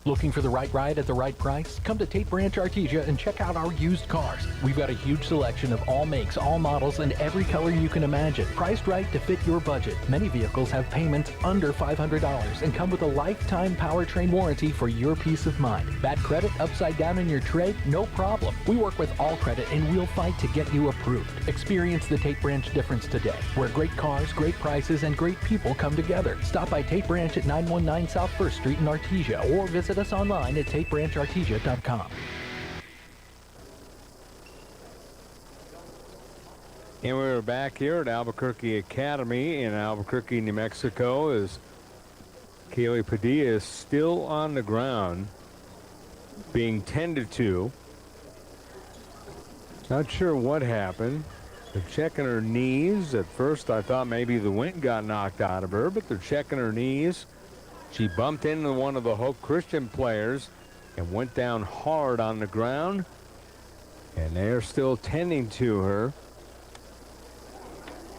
Looking for the right ride at the right price? Come to Tate Branch Artesia and check out our used cars. We've got a huge selection of all makes, all models, and every color you can imagine. Priced right to fit your budget. Many vehicles have payments under $500 and come with a lifetime powertrain warranty for your peace of mind. Bad credit upside down in your trade? No problem. We work with all credit and we'll fight to get you approved. Experience the Tate Branch difference today, where great cars, great prices, and great people come together. Stop by Tate Branch at 919 South 1st Street in Artesia or visit us online at tatebranchartesia.com. And we're back here at Albuquerque Academy in Albuquerque, New Mexico, as Kaylee Padilla is still on the ground being tended to. Not sure what happened. They're checking her knees. At first I thought maybe the wind got knocked out of her, but they're checking her knees. She bumped into one of the Hope Christian players and went down hard on the ground. And they're still tending to her.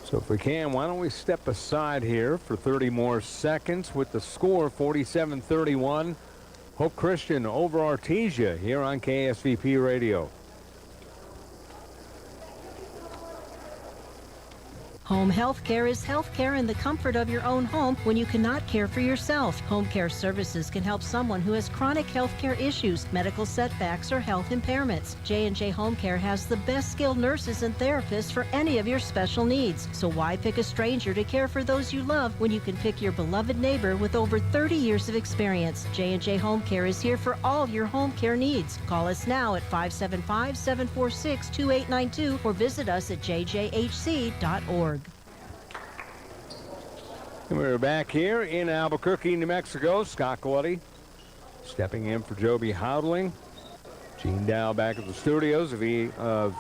So if we can, why don't we step aside here for 30 more seconds with the score 47-31. Hope Christian over Artesia here on KSVP Radio. Home health care is health care in the comfort of your own home when you cannot care for yourself. Home care services can help someone who has chronic health care issues, medical setbacks, or health impairments. J&J Home Care has the best skilled nurses and therapists for any of your special needs. So why pick a stranger to care for those you love when you can pick your beloved neighbor with over 30 years of experience? J&J Home Care is here for all your home care needs. Call us now at 575-746-2892 or visit us at jjhc.org. And we're back here in Albuquerque, New Mexico. Scott Coletti stepping in for Joby Houdling. Gene Dow back at the studios of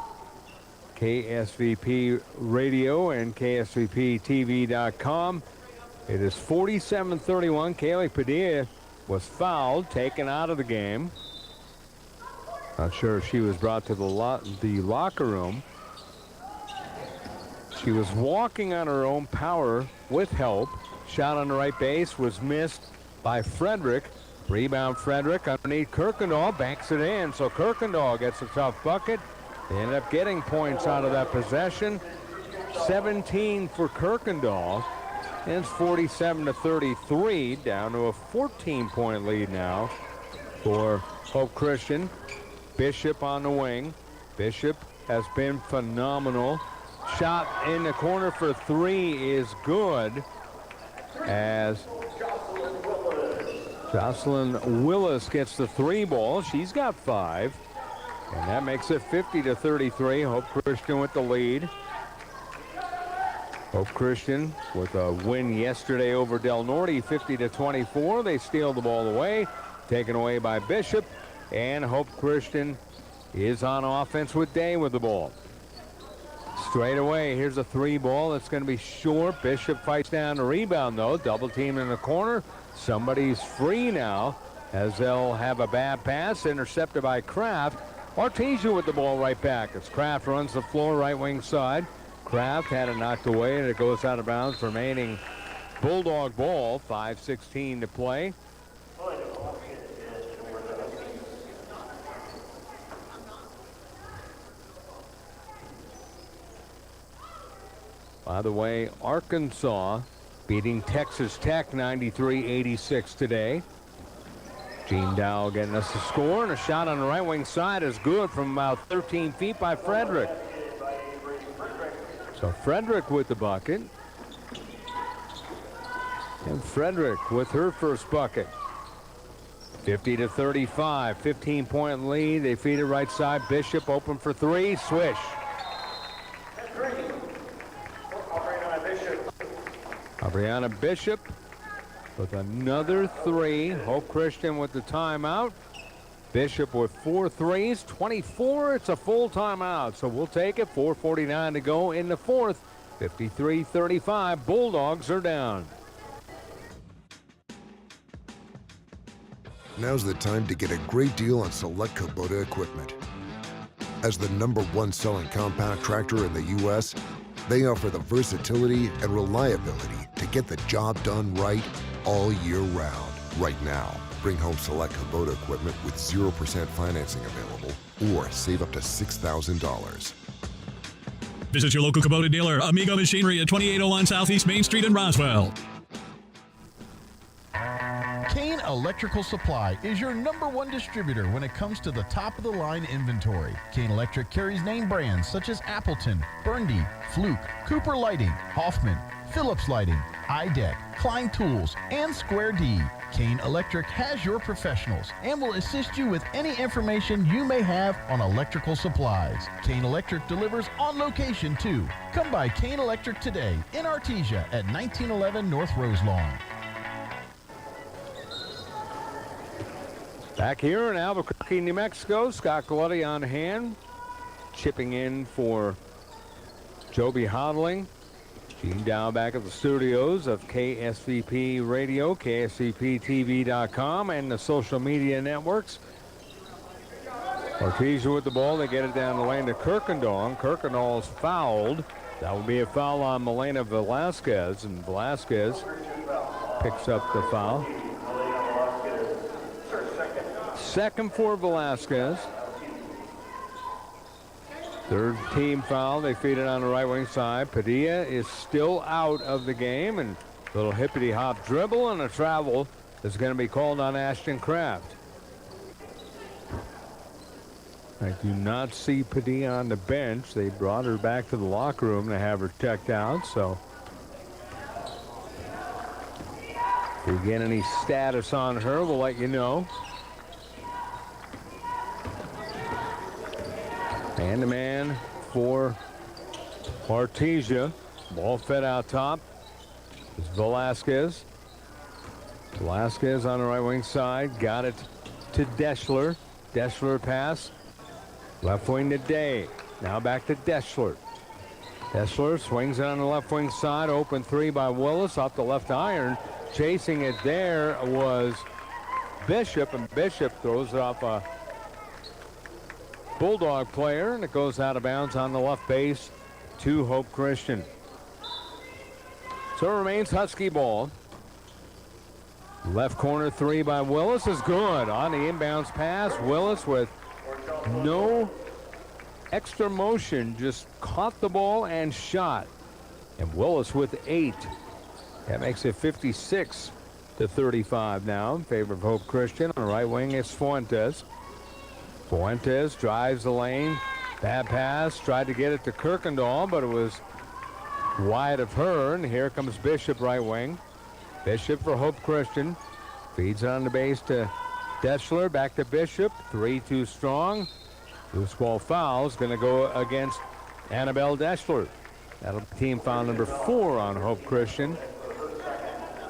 KSVP Radio and KSVPTV.com. It is 47-31. Kaylee Padilla was fouled, taken out of the game. Not sure if she was brought to the locker room. She was walking on her own power with help. Shot on the right base was missed by Frederick. Rebound Frederick underneath Kirkendall, banks it in. So Kirkendall gets a tough bucket. They ended up getting points out of that possession. 17 for Kirkendall. And it's 47-33, down to a 14-point lead now for Hope Christian. Bishop on the wing. Bishop has been phenomenal. Shot in the corner for three is good, as Jocelyn Willis gets the three ball. She's got 5, and that makes it 50-33. Hope Christian with the lead. Hope Christian with a win yesterday over Del Norte, 50-24. They steal the ball away, taken away by Bishop, and Hope Christian is on offense with Day with the ball. Straight away, here's a three ball. It's going to be short. Bishop fights down the rebound, though. Double team in the corner. Somebody's free now, as they'll have a bad pass intercepted by Kraft. Artesia with the ball right back as Kraft runs the floor right wing side. Kraft had it knocked away, and it goes out of bounds. Remaining Bulldog ball, 5:16 to play. By the way, Arkansas beating Texas Tech 93-86 today. Gene Dow getting us a score, and a shot on the right wing side is good from about 13 feet by Frederick. So Frederick with the bucket. And Frederick with her first bucket. 50-35, 15-point lead. They feed it right side. Bishop open for three. Swish. Aubriana Bishop with another three. Hope Christian with the timeout. Bishop with 4 threes, 24. It's a full timeout, so we'll take it. 4:49 to go in the fourth. 53-35. Bulldogs are down. Now's the time to get a great deal on select Kubota equipment. As the #1 selling compact tractor in the U.S., they offer the versatility and reliability to get the job done right all year round. Right now, bring home select Kubota equipment with 0% financing available, or save up to $6,000. Visit your local Kubota dealer, Amigo Machinery at 2801 Southeast Main Street in Roswell. Kane Electrical Supply is your #1 distributor when it comes to the top-of-the-line inventory. Kane Electric carries name brands such as Appleton, Burndy, Fluke, Cooper Lighting, Hoffman, Phillips Lighting, iDeck, Klein Tools, and Square D. Kane Electric has your professionals and will assist you with any information you may have on electrical supplies. Kane Electric delivers on location too. Come by Kane Electric today in Artesia at 1911 North Roselawn. Back here in Albuquerque, New Mexico, Scott Galletti on hand, chipping in for Joby Hodling. Gene Dow back at the studios of KSVP Radio, KSVPTV.com, and the social media networks. Artesia with the ball. They get it down the lane to Kirkendall. Kirkendall's fouled. That will be a foul on Milena Velasquez, and Velasquez picks up the foul. Second for Velasquez. Third team foul. They feed it on the right wing side. Padilla is still out of the game, and a little hippity hop dribble, and a travel is going to be called on Ashton Kraft. I do not see Padilla on the bench. They brought her back to the locker room to have her checked out, so if we get any status on her, we'll let you know. Man-to-man for Artesia. Ball fed out top. It's Velasquez. Velasquez on the right wing side. Got it to Deschler. Deschler pass. Left wing to Day. Now back to Deschler. Deschler swings it on the left wing side. Open three by Willis off the left iron. Chasing it there was Bishop, and Bishop throws it off a Bulldog player, and it goes out of bounds on the left base to Hope Christian. So it remains Husky ball. Left corner three by Willis is good. On the inbounds pass, Willis with no extra motion, just caught the ball and shot. And Willis with 8. That makes it 56-35 now in favor of Hope Christian. On the right wing, it's Fuentes. Fuentes drives the lane. Bad pass. Tried to get it to Kirkendall, but it was wide of her. And here comes Bishop, right wing. Bishop for Hope Christian. Feeds it on the base to Deschler. Back to Bishop. 3-2 strong. Loose ball foul is going to go against Annabelle Deschler. That'll be team foul number 4 on Hope Christian.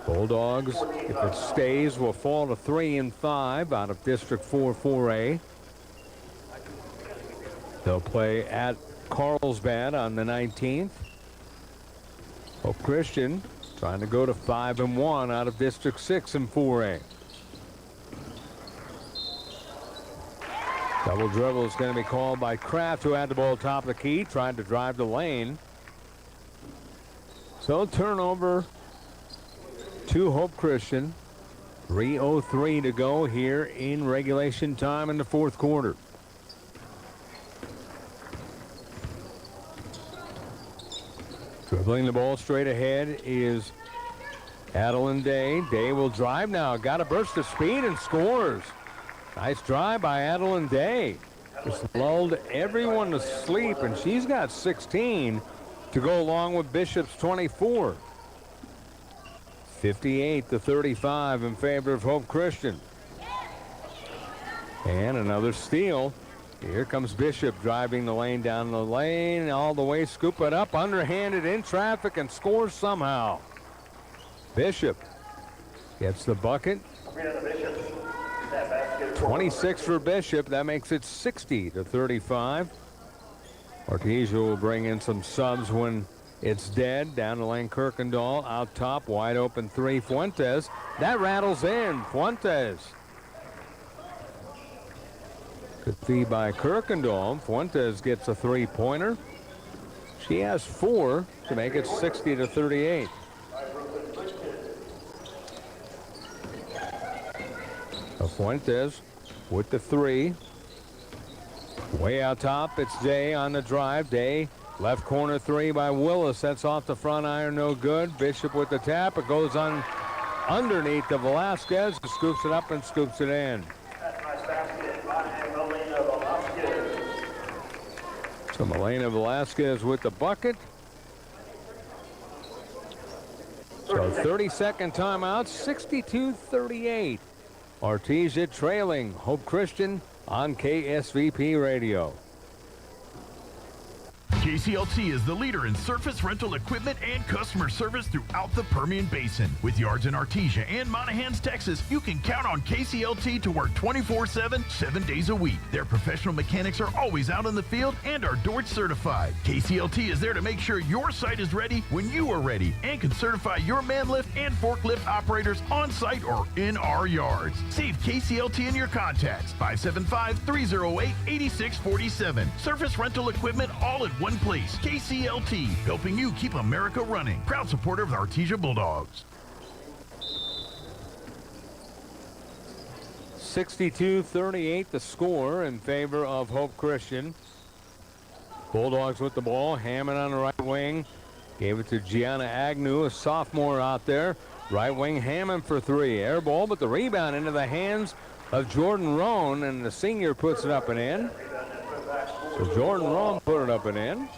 Bulldogs, if it stays, will fall to 3-5 out of District 4-4A. They'll play at Carlsbad on the 19th. Hope Christian trying to go to 5-1 out of District 6 and 4A. Double dribble is going to be called by Kraft, who had the ball top of the key, trying to drive the lane. So turnover to Hope Christian. 3:03 to go here in regulation time in the fourth quarter. Dribbling the ball straight ahead is Adeline Day. Day will drive now. Got a burst of speed and scores. Nice drive by Adeline Day. Just lulled everyone to sleep, and she's got 16 to go along with Bishop's 24. 58-35 in favor of Hope Christian. And another steal. Here comes Bishop driving the lane down the lane, all the way, scoop it up, underhanded in traffic, and scores somehow. Bishop gets the bucket. 26 for Bishop. That makes it 60-35. Artesia will bring in some subs when it's dead. Down the lane, Kirkendall. Out top, wide open 3, Fuentes. That rattles in. Fuentes. Good feed by Kirkendall. Fuentes gets a 3-pointer. She has 4 to make it 60-38. Fuentes with the 3. Way out top, it's Day on the drive. Day, left corner 3 by Willis. That's off the front iron, no good. Bishop with the tap. It goes on underneath the Velasquez. Scoops it up and scoops it in. So Melena Velasquez with the bucket. So 30-second timeout, 62-38. Artesia trailing Hope Christian on KSVP Radio. KCLT is the leader in surface rental equipment and customer service throughout the Permian Basin. With yards in Artesia and Monahans, Texas, you can count on KCLT to work 24/7, 7 days a week. Their professional mechanics are always out in the field and are Dort certified. KCLT is there to make sure your site is ready when you are ready and can certify your man lift and forklift operators on site or in our yards. Save KCLT in your contacts. 575-308-8647. Surface rental equipment all in one place. KCLT, helping you keep America running. Proud supporter of the Artesia Bulldogs. 62-38 the score in favor of Hope Christian. Bulldogs with the ball. Hammond on the right wing. Gave it to Gianna Agnew, a sophomore out there. Right wing Hammond for 3. Air ball, but the rebound into the hands of Jordan Rohn, and the senior puts it up and in. So Jordan Rohn put it up and in.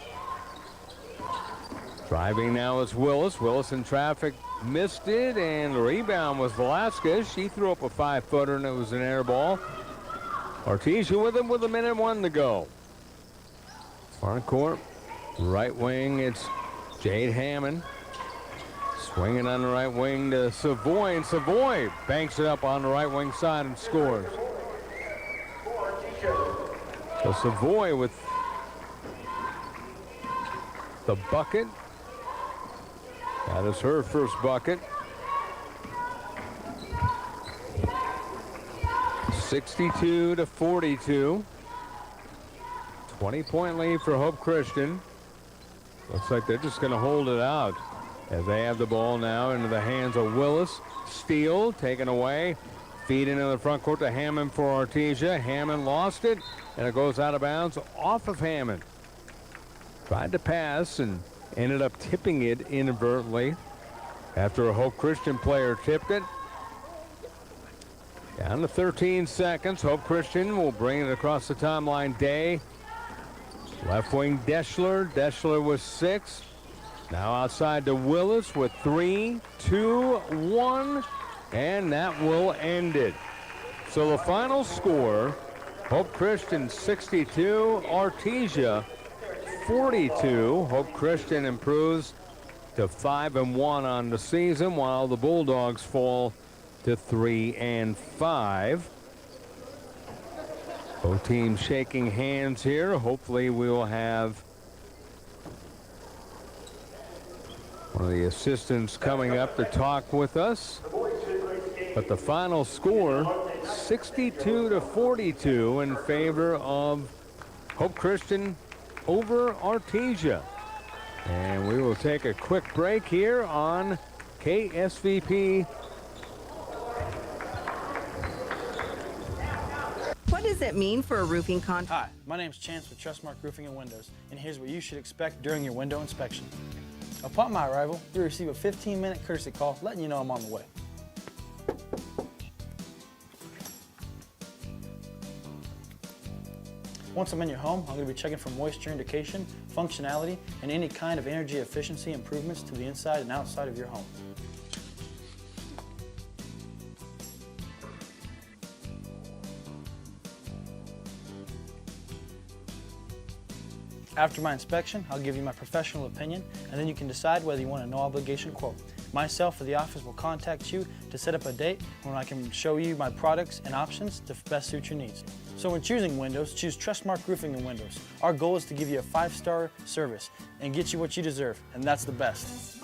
Driving now is Willis. Willis in traffic, missed it, and the rebound was Velasquez. She threw up a 5-footer, and it was an air ball. Artesia with him with 1:01 to go. Front court, right wing, it's Jade Hammond. Swinging on the right wing to Savoy, and Savoy banks it up on the right wing side and scores. So Savoy with the bucket. That is her first bucket. 62-42. 20-point lead for Hope Christian. Looks like they're just going to hold it out as they have the ball now into the hands of Willis. Steele taken away. Feed into the front court to Hammond for Artesia. Hammond lost it, and it goes out of bounds off of Hammond. Tried to pass and ended up tipping it inadvertently after a Hope Christian player tipped it. Down to 13 seconds. Hope Christian will bring it across the timeline. Day. Left wing Deschler. Deschler with 6. Now outside to Willis with 3, 2, 1. And that will end it. So the final score, Hope Christian 62, Artesia 42. Hope Christian improves to 5-1 on the season, while the Bulldogs fall to 3-5. Both teams shaking hands here. Hopefully we will have one of the assistants coming up to talk with us. But the final score, 62-42 in favor of Hope Christian over Artesia. And we will take a quick break here on KSVP. What does it mean for a roofing Hi, contractor? my name is Chance with Trustmark Roofing and Windows, and here's what you should expect during your window inspection. Upon my arrival, you'll receive a 15-minute courtesy call letting you know I'm on the way. Once I'm in your home, I'm going to be checking for moisture indication, functionality, and any kind of energy efficiency improvements to the inside and outside of your home. After my inspection, I'll give you my professional opinion, and then you can decide whether you want a no-obligation quote. Myself or the office will contact you to set up a date when I can show you my products and options to best suit your needs. So when choosing windows, choose Trustmark Roofing and Windows. Our goal is to give you a 5-star service and get you what you deserve, and that's the best.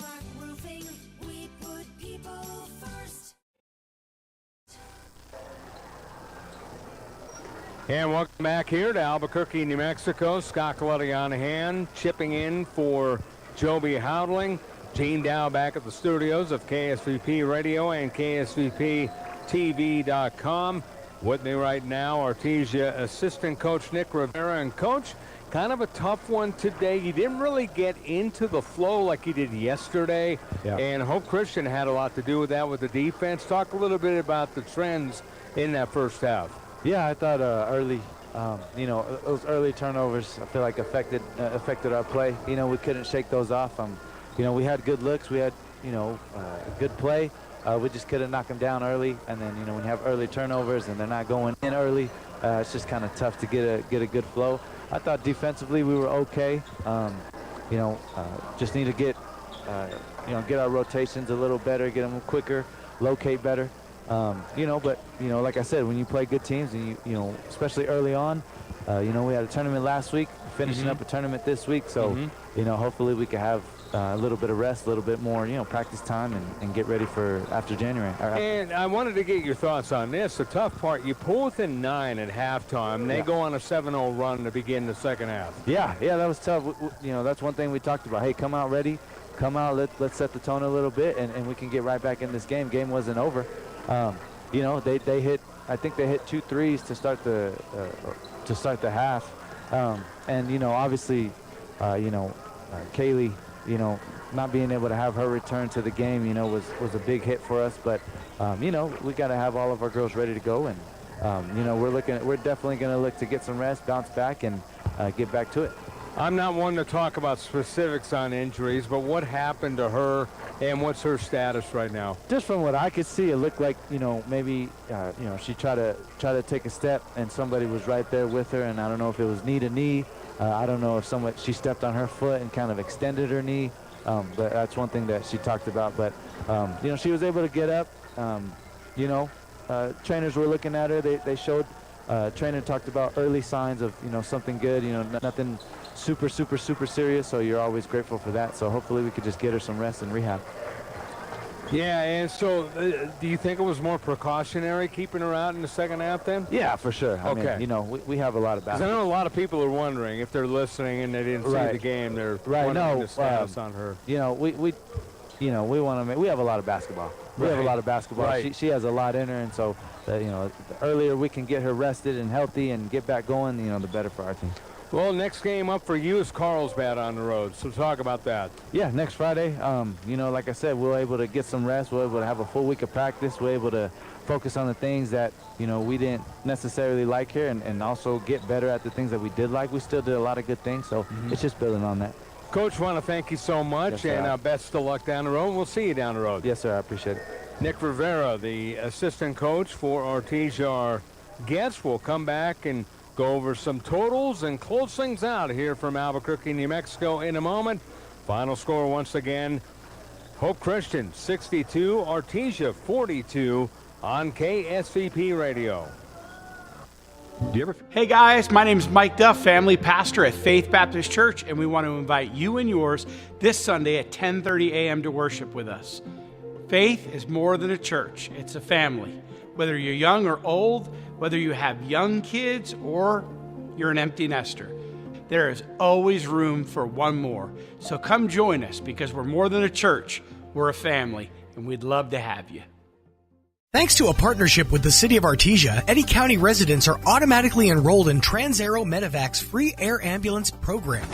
And welcome back here to Albuquerque, New Mexico. Scott Coletti on hand, chipping in for Joby Houdling. Gene Dow back at the studios of KSVP Radio and KSVPTV.com. With me right now, Artesia assistant coach Nick Rivera. And coach, kind of a tough one today. You didn't really get into the flow like you did yesterday. Yeah. And Hope Christian had a lot to do with that with the defense. Talk a little bit about the trends in that first half. Yeah, I thought early, those early turnovers, I feel like affected our play. We couldn't shake those off. We had good looks. We had, good play. We just couldn't knock them down early. And then, when you have early turnovers and they're not going in early, it's just kind of tough to get a good flow. I thought defensively we were okay. Just need to get our rotations a little better, get them quicker, locate better. Like I said, when you play good teams, and especially early on, we had a tournament last week, finishing up a tournament this week. So, hopefully we can have a little bit of rest, a little bit more, practice time and get ready for after January. And I wanted to get your thoughts on this. The tough part, you pull within 9 at halftime. They go on a 7-0 run to begin the second half. Yeah, that was tough. That's one thing we talked about. Hey, come out ready. Come out, let's set the tone a little bit, and we can get right back in this game. Game wasn't over. They hit. I think they hit 2 threes to start the half, and obviously, Kaylee, not being able to have her return to the game, was a big hit for us. But we got to have all of our girls ready to go, and we're definitely going to look to get some rest, bounce back, and get back to it. I'm not one to talk about specifics on injuries, but what happened to her and what's her status right now? Just from what I could see, it looked like, maybe, she tried to take a step and somebody was right there with her, and I don't know if it was knee to knee. I don't know if she stepped on her foot and kind of extended her knee, but that's one thing that she talked about. But, she was able to get up. Trainers were looking at her. They showed, trainer talked about early signs of, something good, nothing super serious, so you're always grateful for that. So hopefully we could just get her some rest and rehab. Yeah, and so do you think it was more precautionary keeping her out in the second half then? Yeah, for sure. Okay. I mean, we have a lot of basketball. I know a lot of people are wondering if they're listening and they didn't see the game. They're wondering the status on her. We want to make. We have a lot of basketball. We have a lot of basketball. She has a lot in her, and so the earlier we can get her rested and healthy and get back going, the better for our team. Well, next game up for you is Carlsbad on the road, so talk about that. Yeah, next Friday, like I said, we're able to get some rest. We're able to have a full week of practice. We're able to focus on the things that, we didn't necessarily like here and also get better at the things that we did like. We still did a lot of good things, so it's just building on that. Coach, want to thank you so much, yes, and best of luck down the road. We'll see you down the road. Yes, sir. I appreciate it. Nick Rivera, the assistant coach for Artesia, our guest. We'll come back and go over some totals and close things out here from Albuquerque, New Mexico in a moment. Final score once again, Hope Christian 62, Artesia 42 on KSVP Radio. Hey guys, my name is Mike Duff, family pastor at Faith Baptist Church, and we want to invite you and yours this Sunday at 10:30 a.m. to worship with us. Faith is more than a church, it's a family. Whether you're young or old, whether you have young kids or you're an empty nester, there is always room for one more. So come join us, because we're more than a church, we're a family, and we'd love to have you. Thanks to a partnership with the City of Artesia, Eddy County residents are automatically enrolled in TransAero Medevac's free air ambulance program,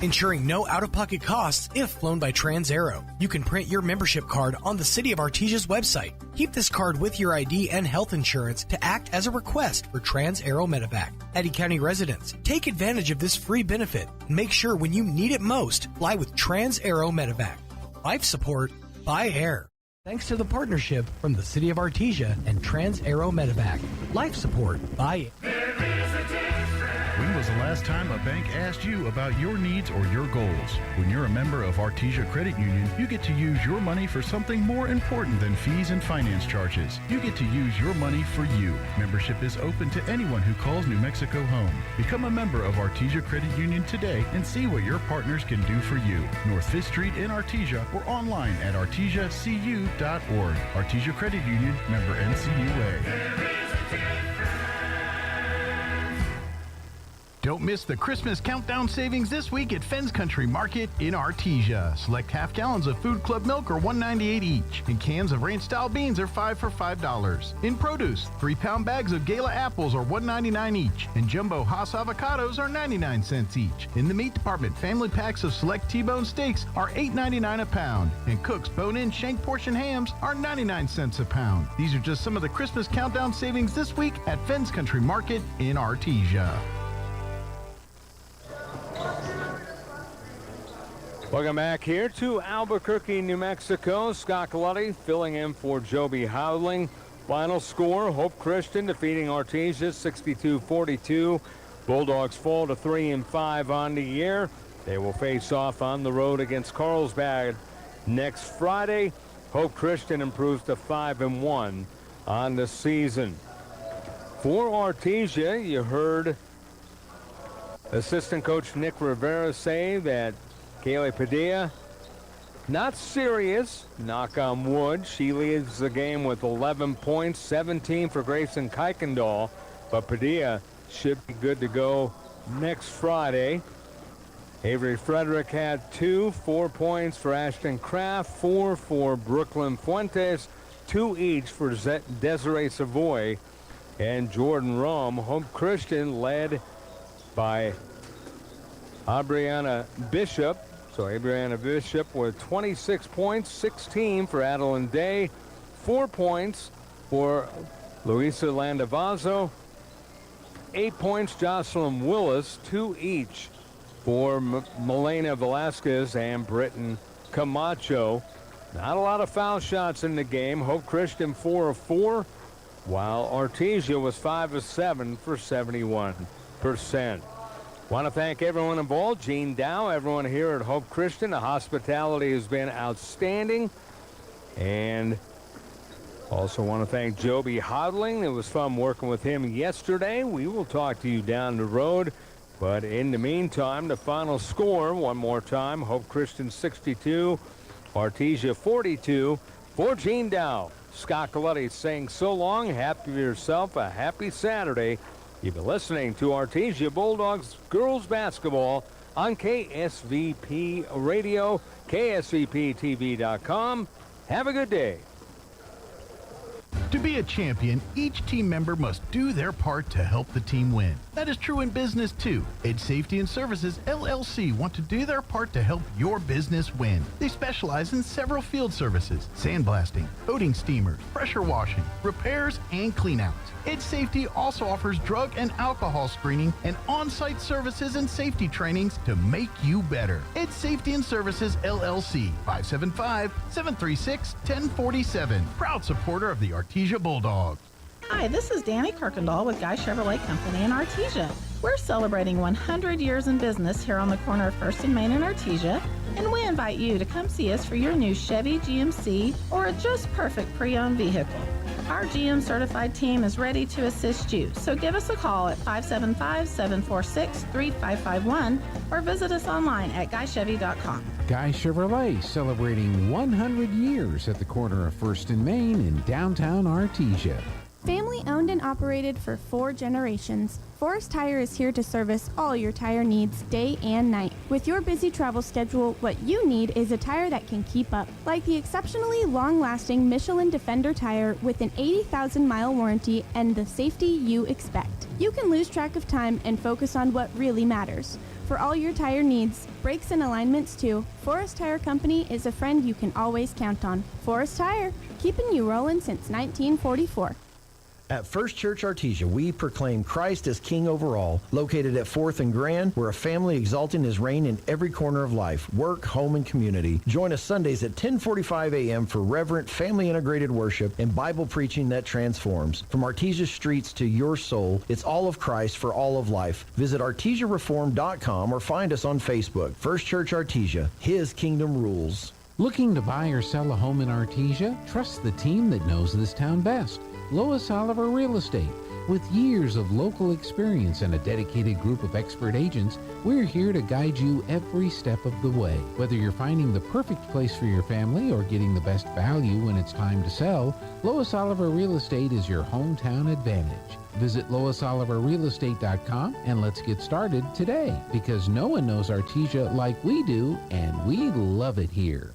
ensuring no out-of-pocket costs if flown by TransAero. You can print your membership card on the City of Artesia's website. Keep this card with your ID and health insurance to act as a request for TransAero Medevac. Eddy County residents, take advantage of this free benefit and make sure when you need it most, fly with TransAero Medevac. Life support by air. Thanks to the partnership from the City of Artesia and TransAero Medevac. Life support by When was the last time a bank asked you about your needs or your goals? When you're a member of Artesia Credit Union, you get to use your money for something more important than fees and finance charges. You get to use your money for you. Membership is open to anyone who calls New Mexico home. Become a member of Artesia Credit Union today and see what your partners can do for you. North 5th Street in Artesia or online at artesiacu.org. Artesia Credit Union, member NCUA. Don't miss the Christmas countdown savings this week at Fenn's Country Market in Artesia. Select half gallons of Food Club milk are $1.98 each, and cans of ranch-style beans are 5 for $5. In produce, 3-pound bags of Gala apples are $1.99 each, and jumbo Hass avocados are 99 cents each. In the meat department, family packs of select T-bone steaks are $8.99 a pound, and Cook's bone-in shank portion hams are 99 cents a pound. These are just some of the Christmas countdown savings this week at Fenn's Country Market in Artesia. Welcome back here to Albuquerque, New Mexico. Scott Galletti filling in for Joby Howling. Final score, Hope Christian defeating Artesia 62-42. Bulldogs fall to 3-5 on the year. They will face off on the road against Carlsbad next Friday. Hope Christian improves to 5-1 on the season. For Artesia, you heard assistant coach Nick Rivera say that Kaylee Padilla, not serious, knock on wood. She leads the game with 11 points, 17 for Grayson Kuykendall, but Padilla should be good to go next Friday. Avery Frederick had 4 points for Ashton Kraft, 4 for Brooklyn Fuentes, 2 each for Desiree Savoy and Jordan Rome. Hope Christian led by Aubriana Bishop. So Aubriana Bishop with 26 points, 16 for Adeline Day, 4 points for Luisa Landavazo, 8 points Jocelyn Willis, 2 each for Melena Velasquez and Britton Camacho. Not a lot of foul shots in the game. Hope Christian 4 of 4, while Artesia was 5 of 7 for 71%. Want to thank everyone involved, Gene Dow, everyone here at Hope Christian. The hospitality has been outstanding. And also want to thank Joby Hodling. It was fun working with him yesterday. We will talk to you down the road. But in the meantime, the final score, one more time, Hope Christian 62, Artesia 42. For Gene Dow, Scott Galletti saying so long. Happy yourself a happy Saturday. You've been listening to Artesia Bulldogs girls basketball on KSVP Radio, KSVPTV.com. Have a good day. To be a champion, each team member must do their part to help the team win. That is true in business too. Edge Safety and Services LLC want to do their part to help your business win. They specialize in several field services: sandblasting, coating steamers, pressure washing, repairs, and cleanouts. Edge Safety also offers drug and alcohol screening and on-site services and safety trainings to make you better. Edge Safety and Services LLC, 575-736-1047. Proud supporter of the Artesia Bulldogs. Hi, this is Danny Kirkendall with Guy Chevrolet Company in Artesia. We're celebrating 100 years in business here on the corner of 1st and Main in Artesia, and we invite you to come see us for your new Chevy, GMC, or a just perfect pre-owned vehicle. Our GM certified team is ready to assist you, so give us a call at 575-746-3551 or visit us online at guychevy.com. Guy Chevrolet celebrating 100 years at the corner of 1st and Main in downtown Artesia. Family owned and operated for 4 generations, Forest Tire is here to service all your tire needs day and night. With your busy travel schedule, what you need is a tire that can keep up, like the exceptionally long-lasting Michelin Defender tire with an 80,000-mile warranty and the safety you expect. You can lose track of time and focus on what really matters. For all your tire needs, brakes and alignments too, Forest Tire Company is a friend you can always count on. Forest Tire, keeping you rolling since 1944. At First Church Artesia, we proclaim Christ as King over all. Located at 4th and Grand, we're a family exalting His reign in every corner of life, work, home, and community. Join us Sundays at 10:45 a.m. for reverent, family-integrated worship and Bible preaching that transforms. From Artesia streets to your soul, it's all of Christ for all of life. Visit artesiareform.com or find us on Facebook. First Church Artesia, His kingdom rules. Looking to buy or sell a home in Artesia? Trust the team that knows this town best. Lois Oliver Real Estate. With years of local experience and a dedicated group of expert agents, we're here to guide you every step of the way. Whether you're finding the perfect place for your family or getting the best value when it's time to sell, Lois Oliver Real Estate is your hometown advantage. Visit LoisOliverRealEstate.com and let's get started today, because no one knows Artesia like we do, and we love it here.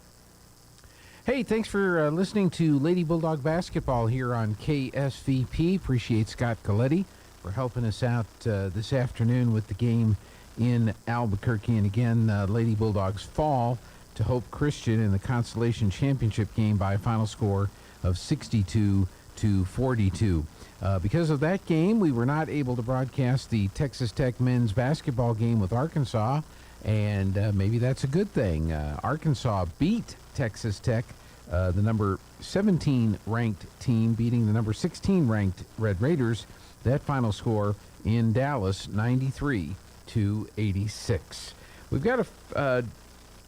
Hey, thanks for listening to Lady Bulldog Basketball here on KSVP. Appreciate Scott Coletti for helping us out this afternoon with the game in Albuquerque. And again, Lady Bulldogs fall to Hope Christian in the Consolation Championship game by a final score of 62-42. Because of that game, we were not able to broadcast the Texas Tech men's basketball game with Arkansas, and maybe that's a good thing. Arkansas beat Texas Tech, the number 17 ranked team, beating the number 16 ranked Red Raiders. That final score in Dallas, 93-86. We've got a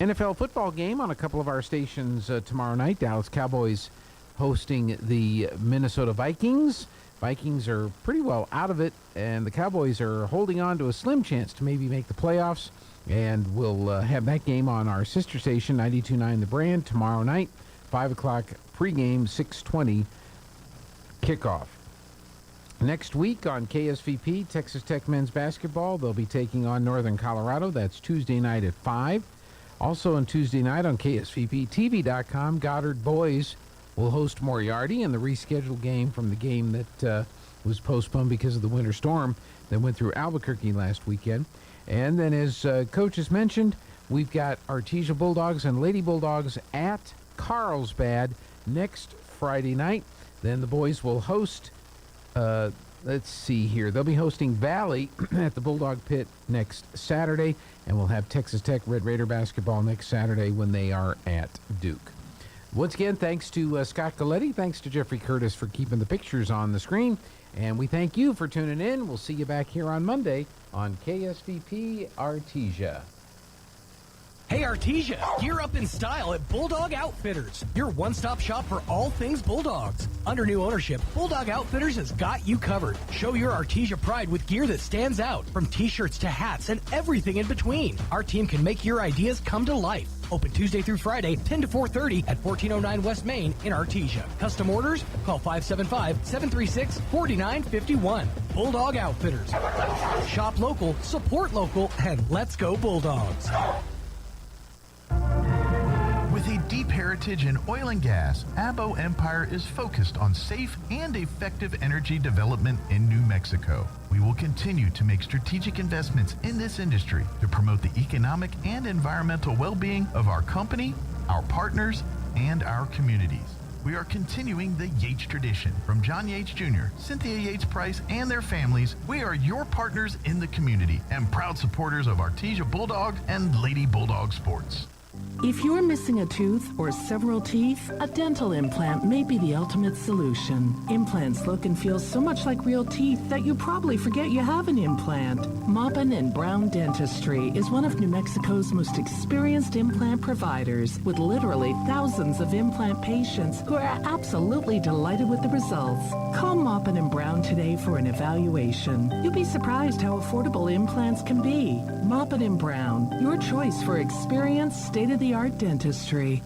NFL football game on a couple of our stations tomorrow night. Dallas Cowboys hosting the Minnesota Vikings. Vikings are pretty well out of it, and the Cowboys are holding on to a slim chance to maybe make the playoffs. And we'll have that game on our sister station, 92.9 The Brand, tomorrow night, 5 o'clock pregame, 6:20 kickoff. Next week on KSVP, Texas Tech men's basketball, they'll be taking on Northern Colorado. That's Tuesday night at 5. Also on Tuesday night on KSVPTV.com, Goddard boys will host Moriarty in the rescheduled game from the game that was postponed because of the winter storm that went through Albuquerque last weekend. And then, as Coach has mentioned, we've got Artesia Bulldogs and Lady Bulldogs at Carlsbad next Friday night. Then the boys will host, let's see here, they'll be hosting Valley at the Bulldog Pit next Saturday, and we'll have Texas Tech Red Raider basketball next Saturday when they are at Duke. Once again, thanks to Scott Coletti, thanks to Jeffrey Curtis for keeping the pictures on the screen, and we thank you for tuning in. We'll see you back here on Monday on KSVP Artesia. Hey Artesia, gear up in style at Bulldog Outfitters, your one-stop shop for all things Bulldogs. Under new ownership, Bulldog Outfitters has got you covered. Show your Artesia pride with gear that stands out, from t-shirts to hats and everything in between. Our team can make your ideas come to life. Open Tuesday through Friday, 10 to 4:30 at 1409 West Main in Artesia. Custom orders? Call 575-736-4951. Bulldog Outfitters. Shop local, support local, and let's go Bulldogs. With a deep heritage in oil and gas, Abo Empire is focused on safe and effective energy development in New Mexico. We will continue to make strategic investments in this industry to promote the economic and environmental well-being of our company, our partners, and our communities. We are continuing the Yates tradition. From John Yates Jr., Cynthia Yates Price, and their families, we are your partners in the community and proud supporters of Artesia Bulldog and Lady Bulldog Sports. If you're missing a tooth or several teeth, a dental implant may be the ultimate solution. Implants look and feel so much like real teeth that you probably forget you have an implant. Maupin and Brown Dentistry is one of New Mexico's most experienced implant providers, with literally thousands of implant patients who are absolutely delighted with the results. Call Maupin and Brown today for an evaluation. You'll be surprised how affordable implants can be. Maupin and Brown, your choice for experienced, state-of-the-art dentistry.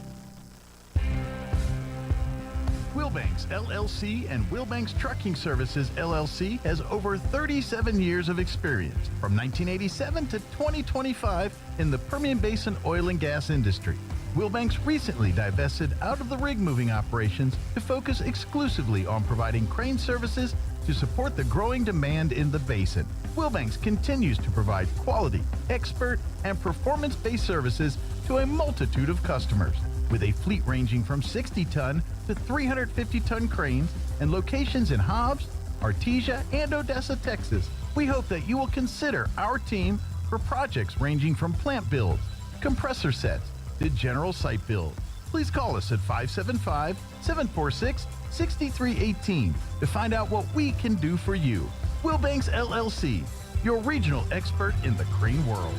Wilbanks LLC and Wilbanks Trucking Services LLC has over 37 years of experience, from 1987 to 2025, in the Permian Basin oil and gas industry. Wilbanks recently divested out of the rig moving operations to focus exclusively on providing crane services to support the growing demand in the basin. Wilbanks continues to provide quality, expert, and performance-based services to a multitude of customers. With a fleet ranging from 60-ton to 350-ton cranes and locations in Hobbs, Artesia, and Odessa, Texas, we hope that you will consider our team for projects ranging from plant builds, compressor sets, to general site build. Please call us at 575-746-6318 to find out what we can do for you. Wilbanks LLC, your regional expert in the crane world.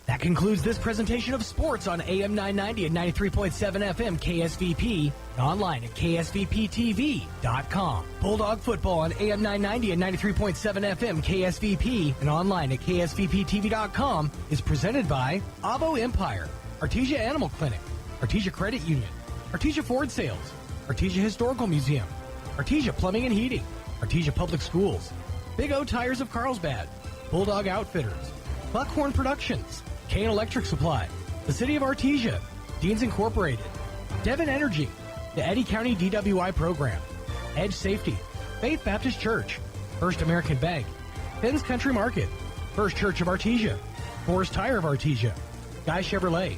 That concludes this presentation of sports on AM 990 and 93.7 FM KSVP, and online at ksvptv.com. Bulldog football on AM 990 and 93.7 FM KSVP, and online at ksvptv.com is presented by Abo Empire, Artesia Animal Clinic, Artesia Credit Union, Artesia Ford Sales, Artesia Historical Museum, Artesia Plumbing and Heating, Artesia Public Schools, Big O Tires of Carlsbad, Bulldog Outfitters, Buckhorn Productions, Kane Electric Supply, the City of Artesia, Deans Incorporated, Devon Energy, the Eddy County DWI Program, Edge Safety, Faith Baptist Church, First American Bank, Finn's Country Market, First Church of Artesia, Forest Tire of Artesia, Guy Chevrolet,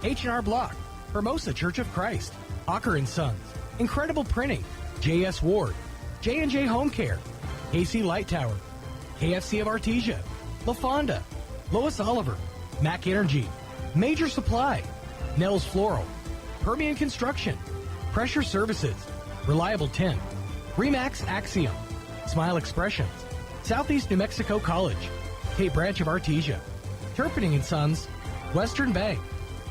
H&R Block, Hermosa Church of Christ, Ocker & Sons, Incredible Printing, J.S. Ward, J&J Home Care, KC Light Tower, KFC of Artesia, La Fonda, Lois Oliver, Mac Energy, Major Supply, Nels Floral, Permian Construction, Pressure Services, Reliable Tint, Remax Axiom, Smile Expressions, Southeast New Mexico College, Cape Branch of Artesia, Turpinning & Sons, Western Bank,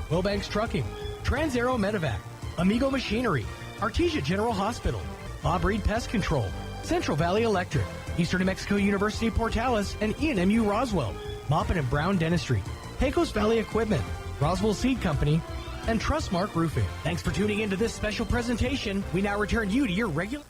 Wilbanks Trucking, Trans-Aero Medevac, Amigo Machinery, Artesia General Hospital, Bob Reed Pest Control, Central Valley Electric, Eastern New Mexico University Portales, and E&MU Roswell, Maupin and Brown Dentistry, Pecos Valley Equipment, Roswell Seed Company, and Trustmark Roofing. Thanks for tuning into this special presentation. We now return you to your regular...